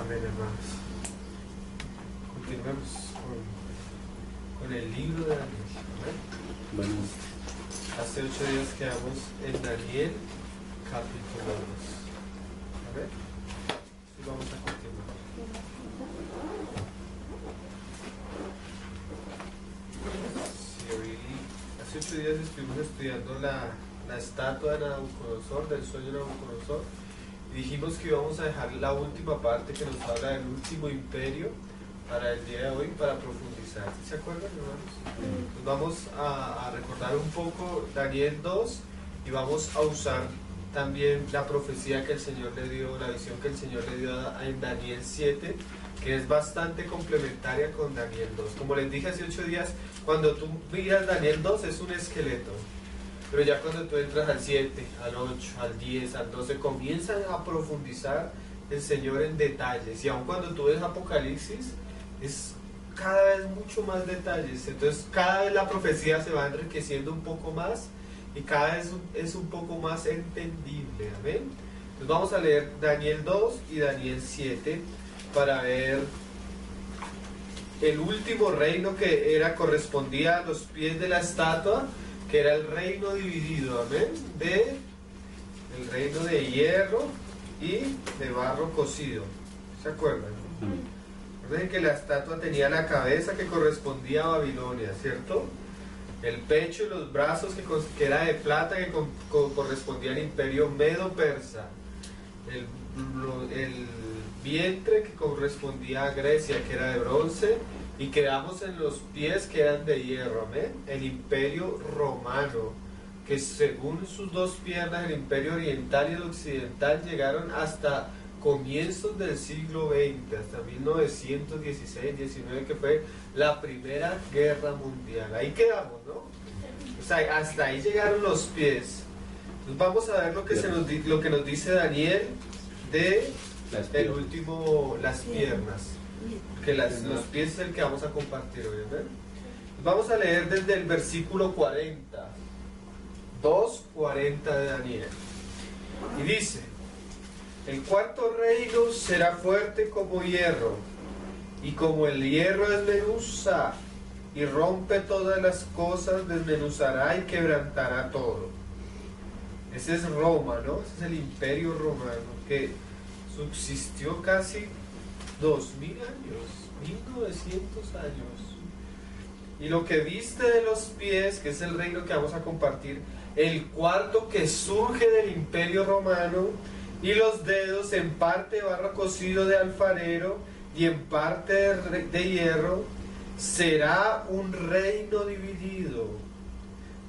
Amén, hermanos. Continuemos con el libro de Daniel. ¿Amén? Bueno, Hace 8 días quedamos en Daniel, capítulo 2. ¿Amén? Y vamos a continuar. Sí, hoy, hace 8 días estuvimos estudiando la estatua de Nabucodonosor, del sueño de Nabucodonosor. Y dijimos que íbamos a dejar la última parte que nos habla del último imperio para el día de hoy, para profundizar. ¿Se acuerdan, hermanos? Pues vamos a recordar un poco Daniel 2 y vamos a usar también la profecía que el Señor le dio, la visión que el Señor le dio en Daniel 7, que es bastante complementaria con Daniel 2. Como les dije hace 8 días, cuando tú miras Daniel 2 es un esqueleto. Pero ya cuando tú entras al 7, al 8, al 10, al 12, comienzan a profundizar el Señor en detalles. Y aun cuando tú ves Apocalipsis, es cada vez mucho más detalles. Entonces cada vez la profecía se va enriqueciendo un poco más y cada vez es un poco más entendible. Amén. Entonces vamos a leer Daniel 2 y Daniel 7 para ver el último reino que correspondía a los pies de la estatua, que era el reino dividido, amén, el reino de hierro y de barro cocido. ¿Se acuerdan? Recuerden que la estatua tenía la cabeza que correspondía a Babilonia, ¿cierto? El pecho y los brazos que era de plata, que correspondía al imperio medo-persa. El vientre que correspondía a Grecia, que era de bronce. Y quedamos en los pies que eran de hierro, amén. El imperio romano, que según sus dos piernas, el imperio oriental y el occidental, llegaron hasta comienzos del siglo XX, hasta 1916-19, que fue la primera guerra mundial. Ahí quedamos, ¿no? O sea, hasta ahí llegaron los pies. Entonces vamos a ver lo que nos dice Daniel de el último, las piernas. Que los pies es el que vamos a compartir hoy, ¿verdad? Vamos a leer desde el versículo 40, 2:40 de Daniel. Y dice: el cuarto reino será fuerte como hierro, y como el hierro desmenuza y rompe todas las cosas, desmenuzará y quebrantará todo. Ese es Roma, ¿no? Ese es el imperio romano, que subsistió casi 2000 años, 1900 años. Y lo que viste de los pies, que es el reino que vamos a compartir, el cuarto que surge del imperio romano, y los dedos en parte barro cocido de alfarero y en parte de hierro, será un reino dividido,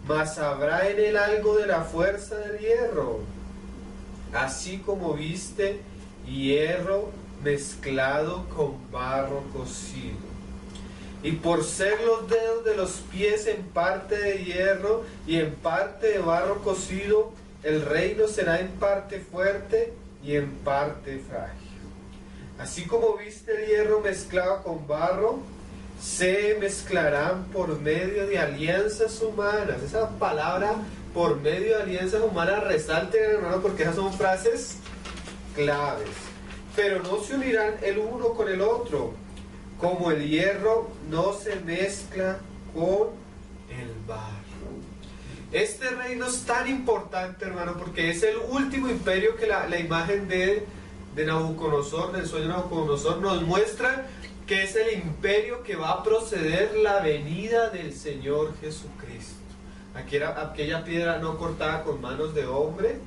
mas habrá en él algo de la fuerza del hierro, así como viste hierro mezclado con barro cocido. Y por ser los dedos de los pies en parte de hierro y en parte de barro cocido, el reino será en parte fuerte y en parte frágil. Así como viste el hierro mezclado con barro, se mezclarán por medio de alianzas humanas. Esa palabra, por medio de alianzas humanas, resalten, hermano, porque esas son frases claves. Pero no se unirán el uno con el otro, como el hierro no se mezcla con el barro. Este reino es tan importante, hermano, porque es el último imperio que la imagen de Nabucodonosor, del sueño de Nabucodonosor, nos muestra que es el imperio que va a proceder la venida del Señor Jesucristo. Aquella piedra no cortada con manos de hombre,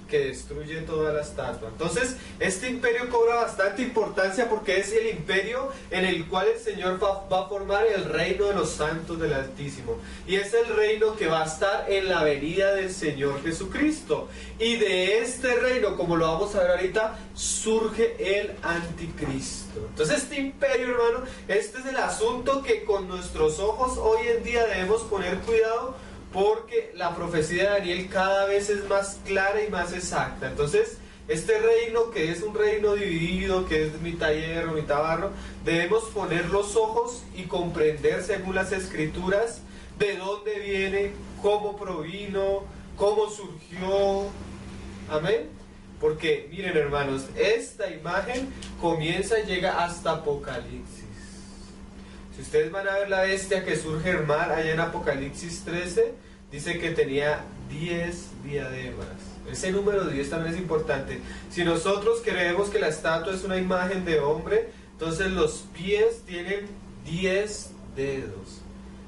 que destruye toda la estatua. Entonces, este imperio cobra bastante importancia porque es el imperio en el cual el Señor va a formar el reino de los santos del Altísimo. Y es el reino que va a estar en la venida del Señor Jesucristo. Y de este reino, como lo vamos a ver ahorita, surge el anticristo. Entonces, este imperio, hermano, este es el asunto que con nuestros ojos hoy en día debemos poner cuidado, porque la profecía de Daniel cada vez es más clara y más exacta. Entonces, este reino, que es un reino dividido, que es mitad hierro, mitad barro, debemos poner los ojos y comprender según las escrituras de dónde viene, cómo provino, cómo surgió. Amén. Porque, miren hermanos, esta imagen comienza y llega hasta Apocalipsis. Si ustedes van a ver la bestia que surge del mar allá en Apocalipsis 13, dice que tenía 10 diademas. Ese número 10 también es importante. Si nosotros creemos que la estatua es una imagen de hombre, entonces los pies tienen 10 dedos.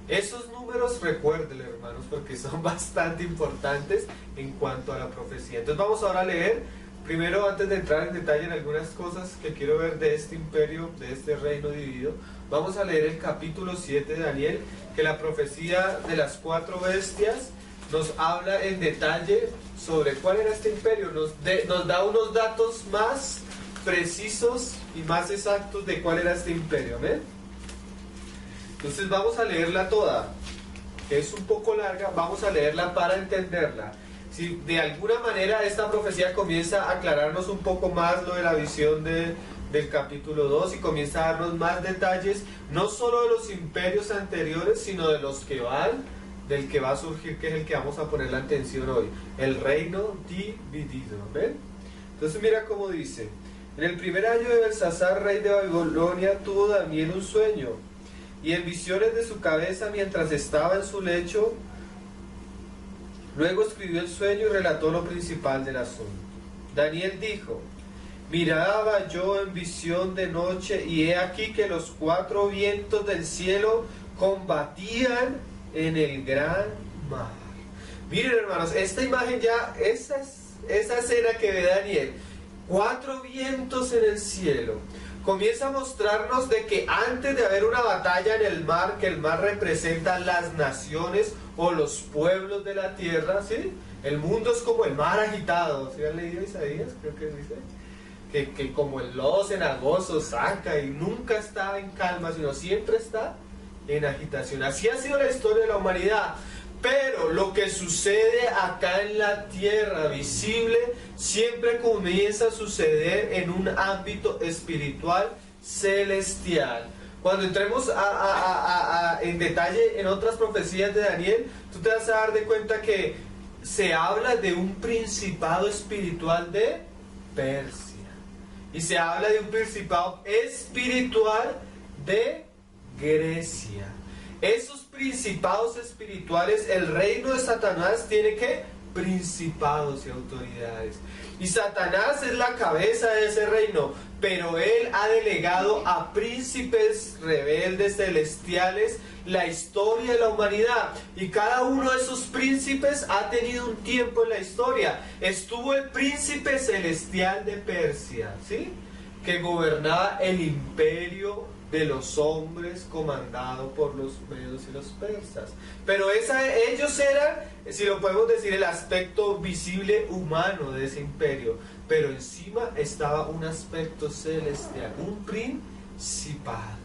Esos números recuérdenlo, hermanos, porque son bastante importantes en cuanto a la profecía. Entonces vamos ahora a leer, primero antes de entrar en detalle en algunas cosas que quiero ver de este imperio, de este reino dividido, vamos a leer el capítulo 7 de Daniel, que la profecía de las 4 bestias nos habla en detalle sobre cuál era este imperio, nos da unos datos más precisos y más exactos de cuál era este imperio. ¿Amén? Entonces vamos a leerla toda, que es un poco larga, vamos a leerla para entenderla. Si de alguna manera esta profecía comienza a aclararnos un poco más lo de la visión del capítulo 2 y comienza a darnos más detalles, no solo de los imperios anteriores, sino de los que van, del que va a surgir, que es el que vamos a poner la atención hoy, el reino dividido. ¿Ven? Entonces mira cómo dice: en el primer año de Belsasar, rey de Babilonia, tuvo Daniel un sueño, y en visiones de su cabeza mientras estaba en su lecho, luego escribió el sueño y relató lo principal del asunto. Daniel dijo: miraba yo en visión de noche, y he aquí que los 4 vientos del cielo combatían en el gran mar. Miren hermanos, esta imagen ya, esa escena que ve Daniel, 4 vientos en el cielo, comienza a mostrarnos de que antes de haber una batalla en el mar, que el mar representa las naciones o los pueblos de la tierra, ¿sí? El mundo es como el mar agitado. ¿Sí han leído Isaías? Creo que dice que como el lodo cenagoso saca y nunca está en calma, sino siempre está en agitación. Así ha sido la historia de la humanidad. Pero lo que sucede acá en la tierra visible siempre comienza a suceder en un ámbito espiritual celestial. Cuando entremos en detalle en otras profecías de Daniel, tú te vas a dar de cuenta que se habla de un principado espiritual de Persia. Y se habla de un principado espiritual de Grecia. Esos principados espirituales, el reino de Satanás tiene que principados y autoridades. Y Satanás es la cabeza de ese reino, pero él ha delegado a príncipes rebeldes celestiales la historia de la humanidad. Y cada uno de esos príncipes ha tenido un tiempo en la historia. Estuvo el príncipe celestial de Persia, ¿sí?, que gobernaba el imperio de los hombres comandado por los medos y los persas. Pero ellos eran, si lo podemos decir, el aspecto visible humano de ese imperio. Pero encima estaba un aspecto celestial, un principado.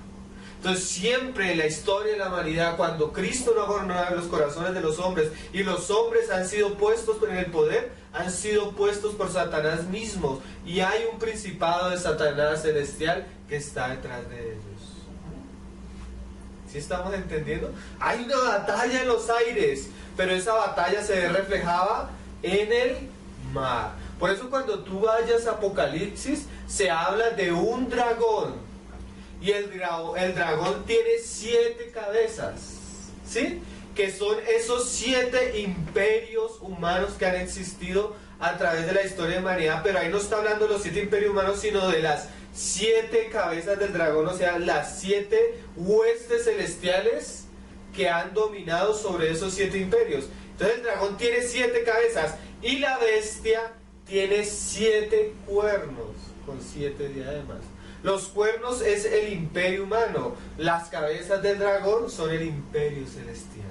Entonces siempre en la historia de la humanidad, cuando Cristo no ha gobernado en los corazones de los hombres y los hombres han sido puestos en el poder, han sido puestos por Satanás mismo, y hay un principado de Satanás celestial que está detrás de ellos. ¿Sí estamos entendiendo? Hay una batalla en los aires, pero esa batalla se ve reflejada en el mar. Por eso cuando tú vayas a Apocalipsis, se habla de un dragón. Y el dragón tiene 7 cabezas, ¿sí?, que son esos 7 imperios humanos que han existido a través de la historia de la humanidad. Pero ahí no está hablando de los 7 imperios humanos, sino de las 7 cabezas del dragón, o sea, las 7 huestes celestiales que han dominado sobre esos 7 imperios. Entonces el dragón tiene 7 cabezas y la bestia tiene 7 cuernos con 7 diademas. Los cuernos es el imperio humano, las cabezas del dragón son el imperio celestial.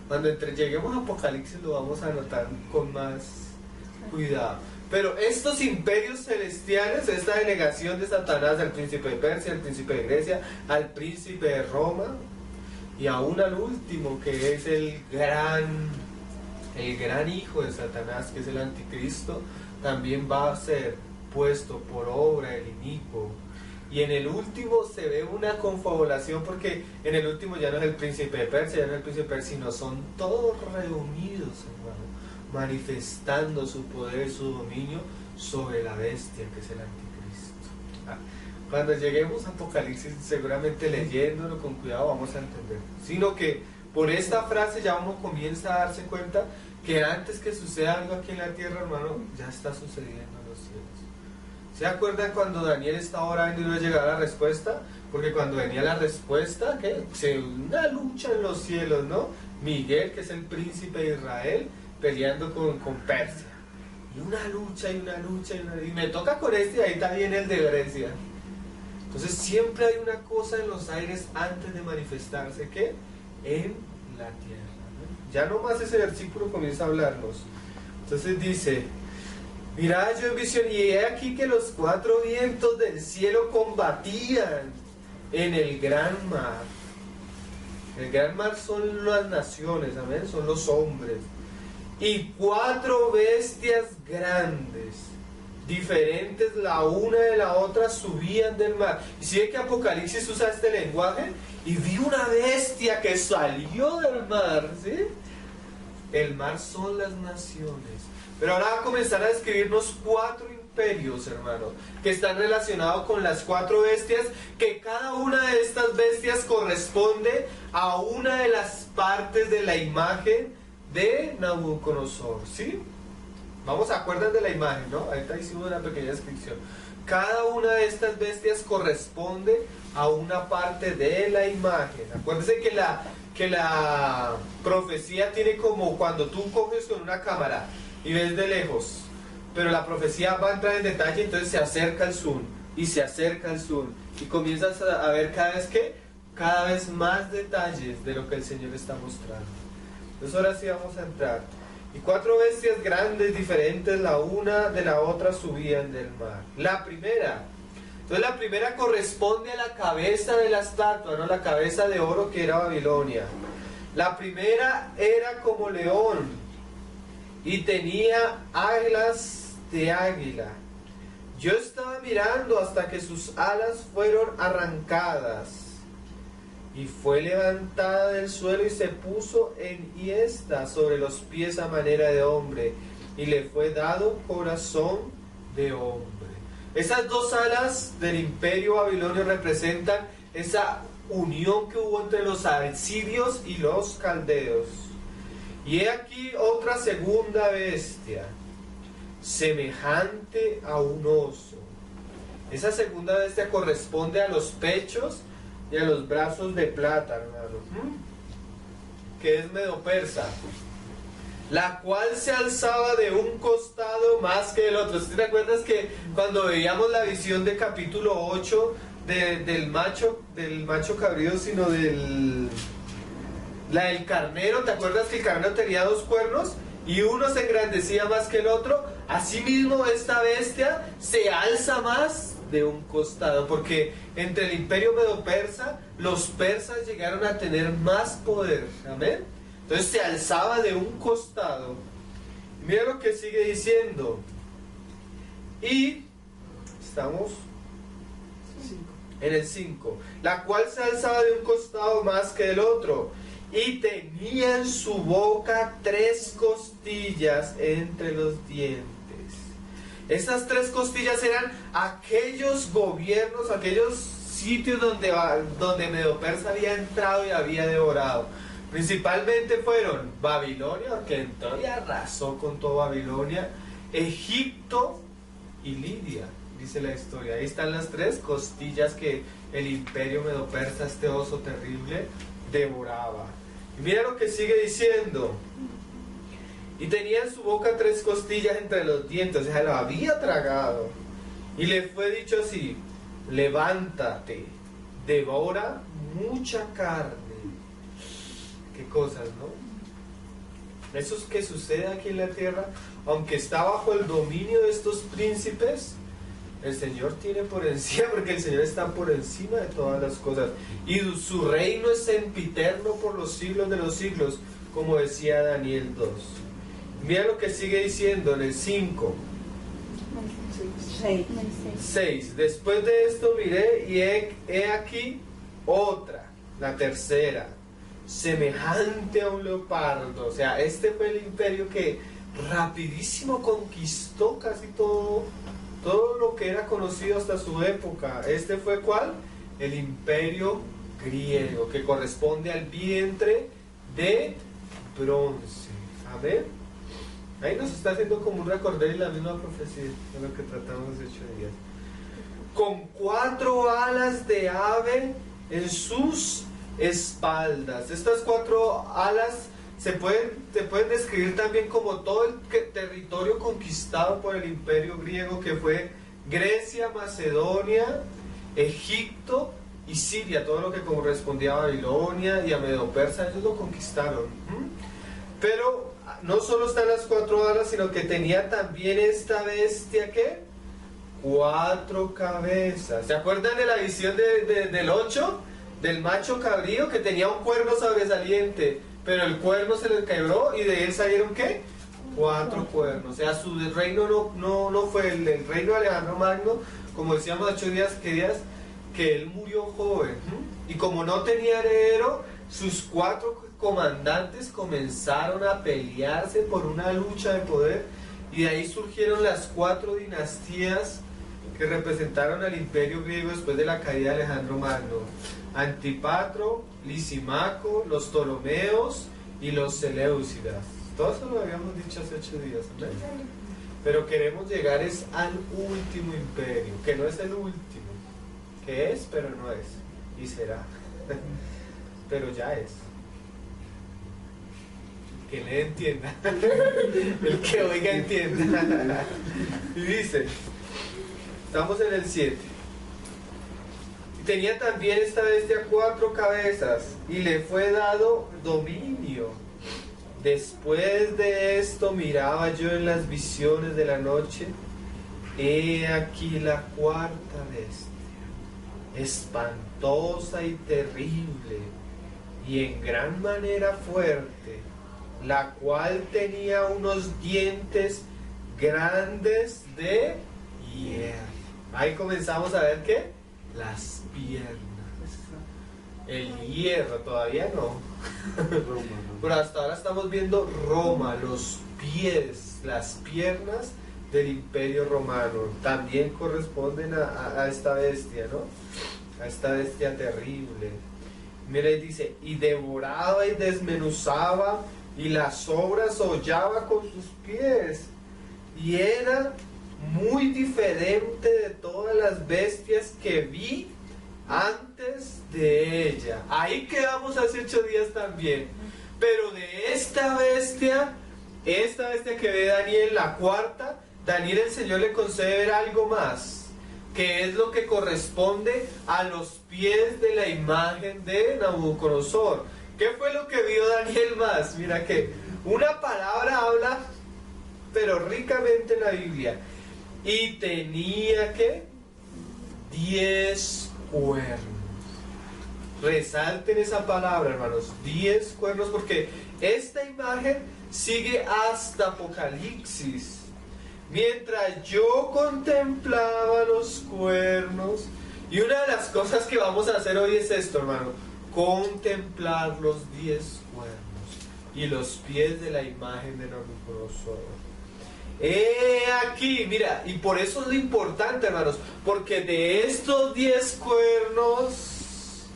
Cuando lleguemos a Apocalipsis lo vamos a notar con más cuidado. Pero estos imperios celestiales, esta delegación de Satanás al príncipe de Persia, al príncipe de Grecia, al príncipe de Roma, y aún al último, que es el gran hijo de Satanás, que es el anticristo, también va a ser puesto por obra del inicuo. Y en el último se ve una confabulación, porque en el último ya no es el príncipe de Persia, ya no es el príncipe de Persia, sino son todos reunidos, hermano, manifestando su poder y su dominio sobre la bestia que es el anticristo. Cuando lleguemos a Apocalipsis, seguramente leyéndolo con cuidado vamos a entender. Sino que por esta frase ya uno comienza a darse cuenta que antes que suceda algo aquí en la tierra, hermano, ya está sucediendo en los cielos. ¿Se acuerdan cuando Daniel estaba orando y no llegaba la respuesta? Porque cuando venía la respuesta, ¿qué? Una lucha en los cielos, ¿no? Miguel, que es el príncipe de Israel, peleando con Persia. Y una lucha, y una lucha, y me toca con este, y ahí está bien el de Grecia. Entonces siempre hay una cosa en los aires antes de manifestarse, ¿qué? En la tierra, ¿no? Ya nomás ese versículo comienza a hablarnos. Entonces dice: mirad yo en visión, y he aquí que los cuatro vientos del cielo combatían en el gran mar. El gran mar son las naciones, amén, son los hombres. Y cuatro bestias grandes, diferentes la una de la otra, subían del mar. Y si ve que Apocalipsis usa este lenguaje, y vi una bestia que salió del mar, ¿sí? El mar son las naciones. Pero ahora va a comenzar a describirnos cuatro imperios, hermano, que están relacionados con las cuatro bestias, que cada una de estas bestias corresponde a una de las partes de la imagen de Nabucodonosor, ¿sí? Vamos, ¿acuerdan de la imagen, no? Ahorita hicimos una pequeña descripción. Cada una de estas bestias corresponde a una parte de la imagen. Acuérdense que la profecía tiene como cuando tú coges con una cámara y ves de lejos, pero la profecía va a entrar en detalle, entonces se acerca el zoom, y se acerca el zoom, y comienzas a ver cada vez más detalles de lo que el Señor está mostrando. Entonces ahora sí vamos a entrar. Y cuatro bestias grandes, diferentes la una de la otra, subían del mar. La primera corresponde a la cabeza de la estatua, ¿no? La cabeza de oro que era Babilonia. La primera era como león y tenía alas de águila. Yo estaba mirando hasta que sus alas fueron arrancadas, y fue levantada del suelo y se puso enhiesta sobre los pies a manera de hombre, y le fue dado corazón de hombre. Esas dos alas del imperio babilonio representan esa unión que hubo entre los asirios y los caldeos. Y he aquí otra segunda bestia, semejante a un oso. Esa segunda bestia corresponde a los pechos y a los brazos de plata, hermano, que es medo-persa, la cual se alzaba de un costado más que el otro. ¿Te acuerdas que cuando veíamos la visión de capítulo 8 del macho cabrío, sino la del carnero? ¿Te acuerdas que el carnero tenía dos cuernos y uno se engrandecía más que el otro? Asimismo esta bestia se alza más de un costado, porque entre el imperio medo-persa, los persas llegaron a tener más poder, amén. Entonces se alzaba de un costado. Mira lo que sigue diciendo. Y estamos en el 5. La cual se alzaba de un costado más que del otro, y tenía en su boca 3 costillas entre los dientes. Estas 3 costillas eran aquellos gobiernos, aquellos sitios donde Medo-Persa había entrado y había devorado. Principalmente fueron Babilonia, porque entró y arrasó con toda Babilonia, Egipto y Lidia, dice la historia. Ahí están las 3 costillas que el imperio Medo-Persa, este oso terrible, devoraba. Y mira lo que sigue diciendo. Y tenía en su boca 3 costillas entre los dientes, o sea, lo había tragado. Y le fue dicho así: levántate, devora mucha carne. Qué cosas, ¿no? Eso es que sucede aquí en la tierra, aunque está bajo el dominio de estos príncipes, el Señor tiene por encima, porque el Señor está por encima de todas las cosas. Y su reino es sempiterno por los siglos de los siglos, como decía Daniel 2. Mira lo que sigue diciendo en el 5. 6. Después de esto miré y he aquí otra, la tercera, semejante a un leopardo. O sea, este fue el imperio que rapidísimo conquistó casi todo lo que era conocido hasta su época. Este fue ¿cuál? El imperio griego, que corresponde al vientre de bronce. Amén. Ahí nos está haciendo como un recorder y la misma profecía de lo que tratamos hace 8 días. Con 4 alas de ave en sus espaldas. Estas 4 alas se pueden describir también como todo el territorio conquistado por el imperio griego, que fue Grecia, Macedonia, Egipto y Siria, todo lo que correspondía a Babilonia y a Medo-Persa. Ellos lo conquistaron. Pero no solo están las 4 alas, sino que tenía también esta bestia, ¿qué? 4 cabezas. ¿Se acuerdan de la visión del 8? Del macho cabrío que tenía un cuerno sobresaliente, pero el cuerno se le quebró y de él salieron ¿qué? 4 cuernos. O sea, su reino no fue el reino de Alejandro Magno, como decíamos 8 días, que él murió joven. Y como no tenía heredero, sus 4 comandantes comenzaron a pelearse por una lucha de poder, y de ahí surgieron las 4 dinastías que representaron al imperio griego después de la caída de Alejandro Magno: Antipatro, Lisimaco, los Ptolomeos y los Seleucidas. Todo eso lo habíamos dicho hace 8 días, ¿no? Pero queremos llegar al último imperio, que no es el último, que es, pero no es, y será, pero ya es. Que le entienda, el que oiga entienda. Y dice, estamos en el 7. Tenía también esta bestia 4 cabezas, y le fue dado dominio. Después de esto miraba yo en las visiones de la noche, he aquí la 4ª bestia, espantosa y terrible, y en gran manera fuerte, la cual tenía unos dientes grandes de hierro. Ahí comenzamos a ver ¿qué? Las piernas. El hierro todavía no. Pero hasta ahora estamos viendo Roma, los pies, las piernas del imperio romano. También corresponden a esta bestia, ¿no? A esta bestia terrible. Mira, y dice, y devoraba y desmenuzaba, y las obras hollaba con sus pies, y era muy diferente de todas las bestias que vi antes de ella. Ahí quedamos hace 8 días también. Pero de esta bestia que ve Daniel, la 4ª, Daniel, el Señor le concede ver algo más, que es lo que corresponde a los pies de la imagen de Nabucodonosor. ¿Qué fue lo que vio Daniel más? Mira que una palabra habla, pero ricamente en la Biblia. Y tenía que 10 cuernos. Resalten esa palabra, hermanos, 10 cuernos, porque esta imagen sigue hasta Apocalipsis. Mientras yo contemplaba los cuernos, y una de las cosas que vamos a hacer hoy es esto, hermano: contemplar los 10 cuernos y los pies de la imagen de Nabucodonosor. Aquí, mira, y por eso es lo importante, hermanos, porque de estos 10 cuernos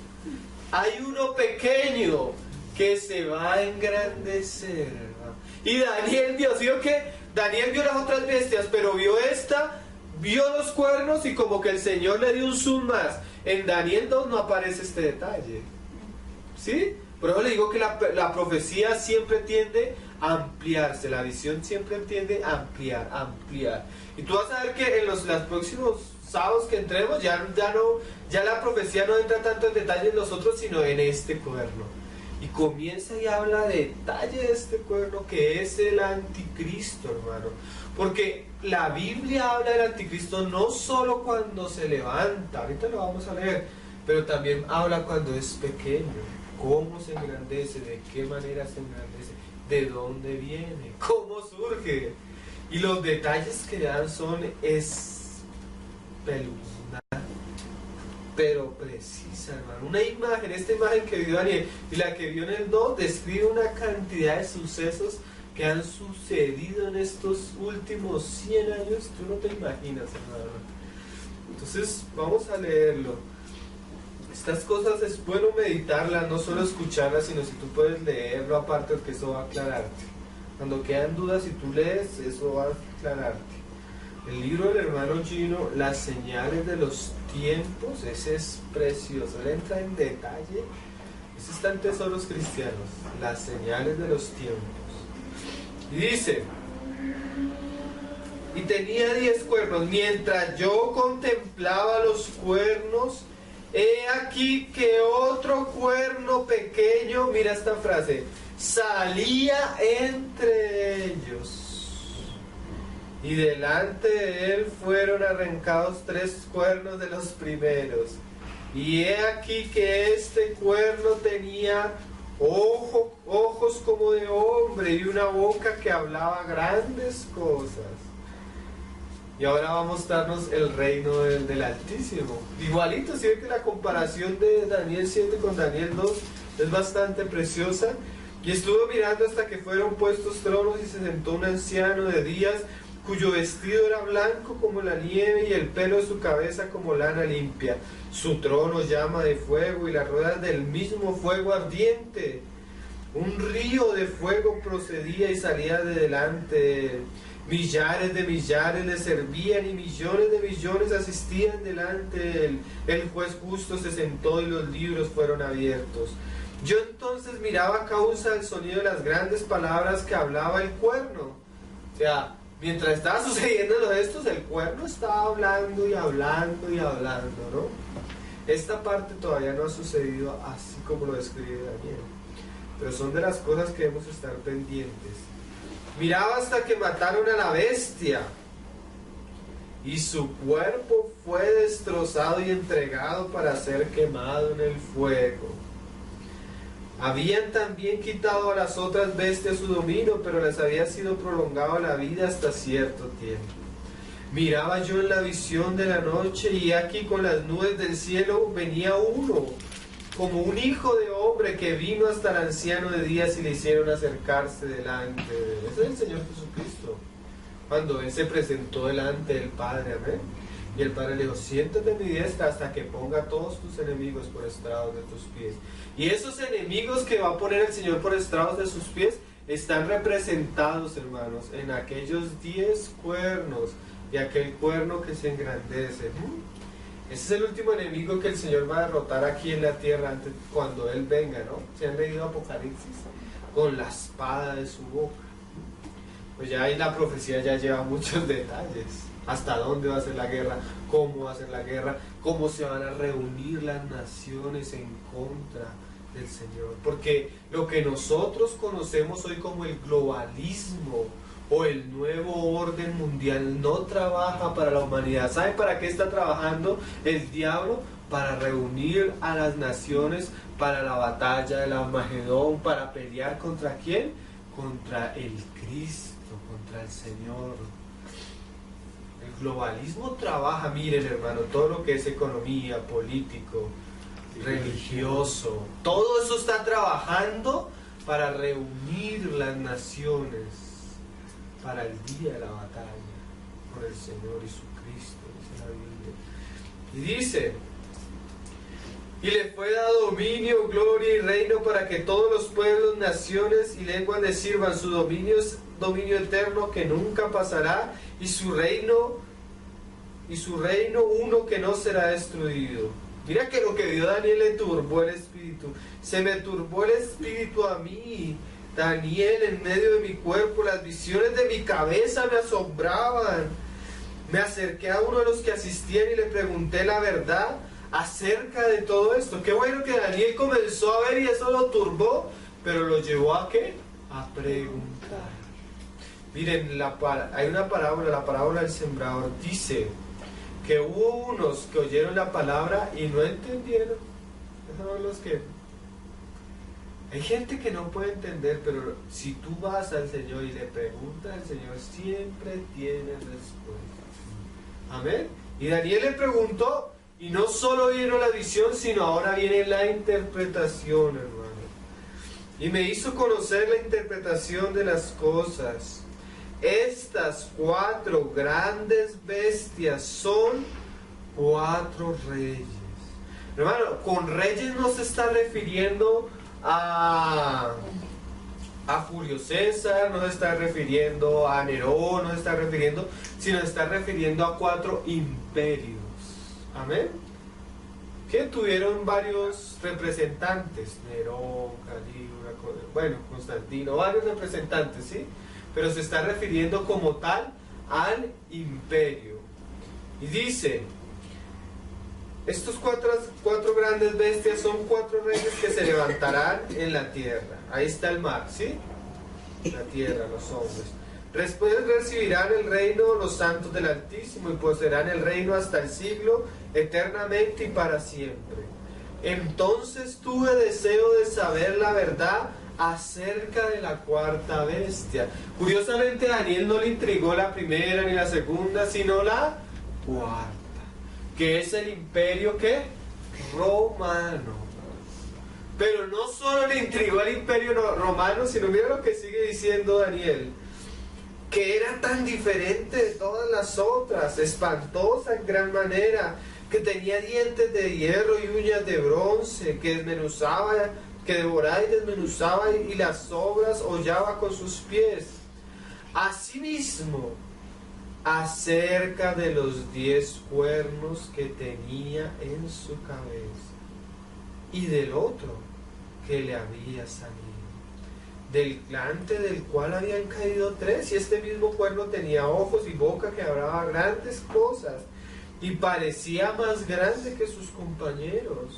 hay uno pequeño que se va a engrandecer, hermano. Y Daniel vio, ¿sí o qué? Daniel vio las otras bestias, pero vio esta, vio los cuernos, y como que el Señor le dio un zoom más. En Daniel 2 no aparece este detalle, ¿sí? Por eso le digo que la profecía siempre tiende a ampliarse, la visión siempre tiende a ampliar. Y tú vas a ver que en los próximos sábados que entremos, ya la profecía no entra tanto en detalle en los otros, sino en este cuerno. Y comienza y habla de detalle de este cuerno, que es el anticristo, hermano. Porque la Biblia habla del anticristo no solo cuando se levanta, ahorita lo vamos a leer, pero también habla cuando es pequeño. ¿Cómo se engrandece? ¿De qué manera se engrandece? ¿De dónde viene? ¿Cómo surge? Y los detalles que dan son espeluznantes, pero precisa, hermano. Una imagen, esta imagen que vio Daniel y la que vio en el 2, describe una cantidad de sucesos que han sucedido en estos últimos 100 años, tú no te imaginas, hermano. Entonces, vamos a leerlo. Estas cosas es bueno meditarlas, no solo escucharlas, sino si tú puedes leerlo aparte, porque eso va a aclararte. Cuando quedan dudas, si tú lees, eso va a aclararte. El libro del hermano Gino, Las señales de los tiempos, ese es precioso, él entra en detalle. Ese está en Tesoros Cristianos, Las señales de los tiempos. Y dice, y tenía 10 cuernos, mientras yo contemplaba los cuernos, he aquí que otro cuerno pequeño, mira esta frase, salía entre ellos. Y delante de él fueron arrancados 3 cuernos de los primeros. Y he aquí que este cuerno tenía ojos como de hombre y una boca que hablaba grandes cosas. Y ahora va a mostrarnos el reino del Altísimo. Igualito, si ve que la comparación de Daniel 7 con Daniel 2 es bastante preciosa. Y estuvo mirando hasta que fueron puestos tronos y se sentó un anciano de días, cuyo vestido era blanco como la nieve y el pelo de su cabeza como lana limpia. Su trono llama de fuego y las ruedas del mismo fuego ardiente. Un río de fuego procedía y salía de delante de él. Millares de millares le servían y millones de millones asistían delante de él. El juez justo se sentó y los libros fueron abiertos. Yo entonces miraba a causa del sonido de las grandes palabras que hablaba el cuerno. O sea, mientras estaba sucediendo lo de estos, el cuerno estaba hablando y hablando y hablando, ¿no? Esta parte todavía no ha sucedido así como lo describe Daniel, pero son de las cosas que debemos estar pendientes. Miraba hasta que mataron a la bestia y su cuerpo fue destrozado y entregado para ser quemado en el fuego. Habían también quitado a las otras bestias su dominio, pero les había sido prolongado la vida hasta cierto tiempo. Miraba yo en la visión de la noche y aquí con las nubes del cielo venía uno, como un hijo de hombre que vino hasta el anciano de días y le hicieron acercarse delante de él. Ese es el Señor Jesucristo, cuando Él se presentó delante del Padre, amén. Y el Padre le dijo, siéntate en mi diestra hasta que ponga a todos tus enemigos por estrados de tus pies. Y esos enemigos que va a poner el Señor por estrados de sus pies están representados, hermanos, en aquellos 10 cuernos y aquel cuerno que se engrandece. Ese es el último enemigo que el Señor va a derrotar aquí en la tierra antes, cuando Él venga, ¿no? ¿Se han leído Apocalipsis? Con la espada de su boca. Pues ya ahí la profecía ya lleva muchos detalles. Hasta dónde va a ser la guerra, cómo va a ser la guerra, cómo se van a reunir las naciones en contra del Señor. Porque lo que nosotros conocemos hoy como el globalismo o el nuevo orden mundial no trabaja para la humanidad. ¿Sabe para qué está trabajando el diablo? Para reunir a las naciones para la batalla del Armagedón, para pelear ¿contra quién? Contra el Cristo, contra el Señor. El globalismo trabaja, miren hermano, todo lo que es economía, político, religioso, todo eso está trabajando para reunir las naciones para el día de la batalla por el Señor y su Cristo, dice la Biblia. Y dice, y le fue dado dominio, gloria y reino para que todos los pueblos, naciones y lenguas le sirvan. Su dominio es dominio eterno que nunca pasará, y su reino uno que no será destruido. Mira que lo que vio Daniel le turbó el espíritu. Se me turbó el espíritu a mí, Daniel, en medio de mi cuerpo. Las visiones de mi cabeza me asombraban. Me acerqué a uno de los que asistían y le pregunté la verdad acerca de todo esto. Qué bueno que Daniel comenzó a ver y eso lo turbó, pero lo llevó a ¿qué? A preguntar. Miren, hay una parábola, la parábola del sembrador, dice que hubo unos que oyeron la palabra y no entendieron. Esos son los que... Hay gente que no puede entender, pero si tú vas al Señor y le preguntas al Señor, siempre tienes respuesta. Amén. Y Daniel le preguntó, y no solo vieron la visión, sino ahora viene la interpretación, hermano. y me hizo conocer la interpretación de las cosas. Estas 4 grandes bestias son 4 reyes. Hermano, con reyes no se está refiriendo a Julio César, no se está refiriendo a Nerón, no se está refiriendo, sino se está refiriendo a 4 imperios. Amén. Que tuvieron varios representantes, Nerón, Calígula, bueno, Constantino, varios representantes, ¿sí? Pero se está refiriendo como tal al imperio. Y dice, estos 4 grandes bestias son 4 reyes que se levantarán en la tierra. Ahí está el mar, ¿sí? La tierra, los hombres. Después recibirán el reino los santos del Altísimo y poseerán el reino hasta el siglo, eternamente y para siempre. Entonces tuve deseo de saber la verdad acerca de la 4ª bestia. Curiosamente, a Daniel no le intrigó la primera ni la segunda, sino la 4ª, que es el imperio ¿qué? Romano. Pero no solo le intrigó el imperio romano, sino mira lo que sigue diciendo Daniel, que era tan diferente de todas las otras, espantosa en gran manera, que tenía dientes de hierro y uñas de bronce, que desmenuzaba, que devoraba y desmenuzaba y las obras hollaba con sus pies. Asimismo, acerca de los 10 cuernos que tenía en su cabeza, y del otro que le había salido, delante del cual habían caído 3, y este mismo cuerno tenía ojos y boca que hablaba grandes cosas, y parecía más grande que sus compañeros.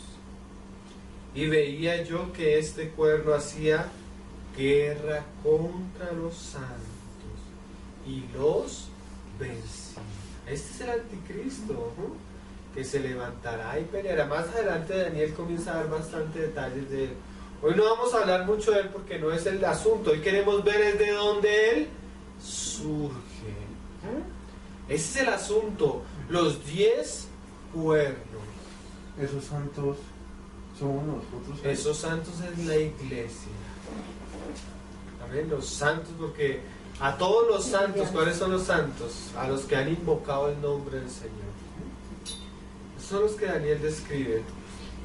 Y veía yo que este cuerno hacía guerra contra los santos y los vencía. Este es el anticristo, ¿no? Que se levantará y peleará. Más adelante Daniel comienza a dar bastante detalles de él. Hoy no vamos a hablar mucho de él porque no es el asunto. Hoy queremos ver es de dónde él surge. Ese es el asunto. Los 10 cuernos. Esos santos somos nosotros. Esos santos es la iglesia. Amén. Los santos, porque a todos los santos, ¿cuáles son los santos? A los que han invocado el nombre del Señor. Esos son los que Daniel describe.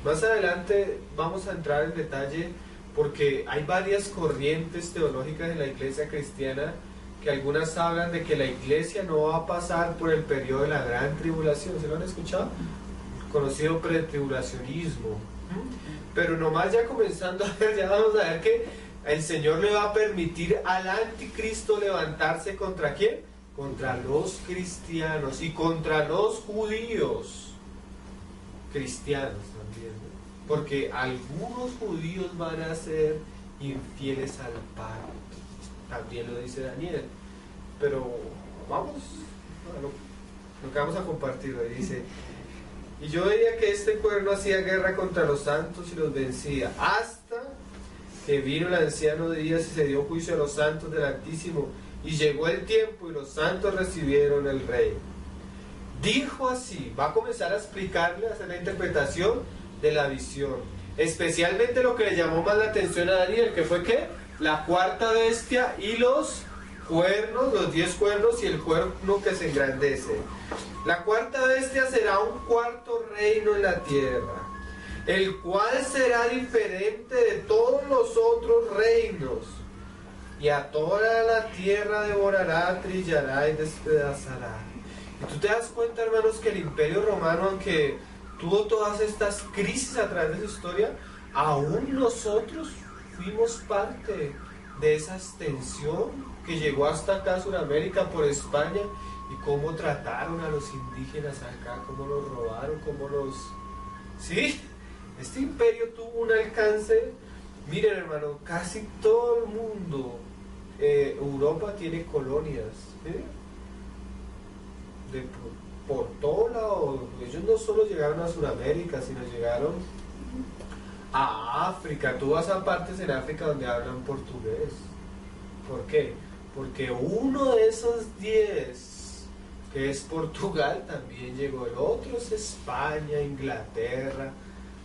Más adelante vamos a entrar en detalle porque hay varias corrientes teológicas en la iglesia cristiana que algunas hablan de que la iglesia no va a pasar por el periodo de la gran tribulación. ¿Se lo han escuchado? Conocido pretribulacionismo. Pero nomás ya comenzando a ver, ya vamos a ver que el Señor le va a permitir al anticristo levantarse ¿contra quién? Contra los cristianos y contra los judíos cristianos también, ¿no? Porque algunos judíos van a ser infieles al pacto, también lo dice Daniel. Pero vamos a lo que vamos a compartir hoy. Dice: y yo veía que este cuerno hacía guerra contra los santos y los vencía, hasta que vino el anciano de días y se dio juicio a los santos del Altísimo, y llegó el tiempo y los santos recibieron el reino. Dijo así, va a comenzar a explicarle, a hacer la interpretación de la visión, especialmente lo que le llamó más la atención a Daniel, que fue que la 4ª bestia y los cuernos, los 10 cuernos y el cuerno que se engrandece. La 4ª bestia será un 4º reino en la tierra, el cual será diferente de todos los otros reinos, y a toda la tierra devorará, trillará y despedazará. Y tú te das cuenta, hermanos, que el Imperio Romano, aunque tuvo todas estas crisis a través de su historia, aún nosotros fuimos parte de esa extensión que llegó hasta acá a Sudamérica por España, y cómo trataron a los indígenas acá, cómo los robaron, cómo los... ¿Sí? Este imperio tuvo un alcance, miren, hermano, casi todo el mundo, Europa tiene colonias, ¿sí? Por todo lado. Ellos no solo llegaron a Sudamérica, sino llegaron a África. Tú vas a partes en África donde hablan portugués. ¿Por qué? Porque uno de esos 10, que es Portugal, también llegó. El otro es España, Inglaterra.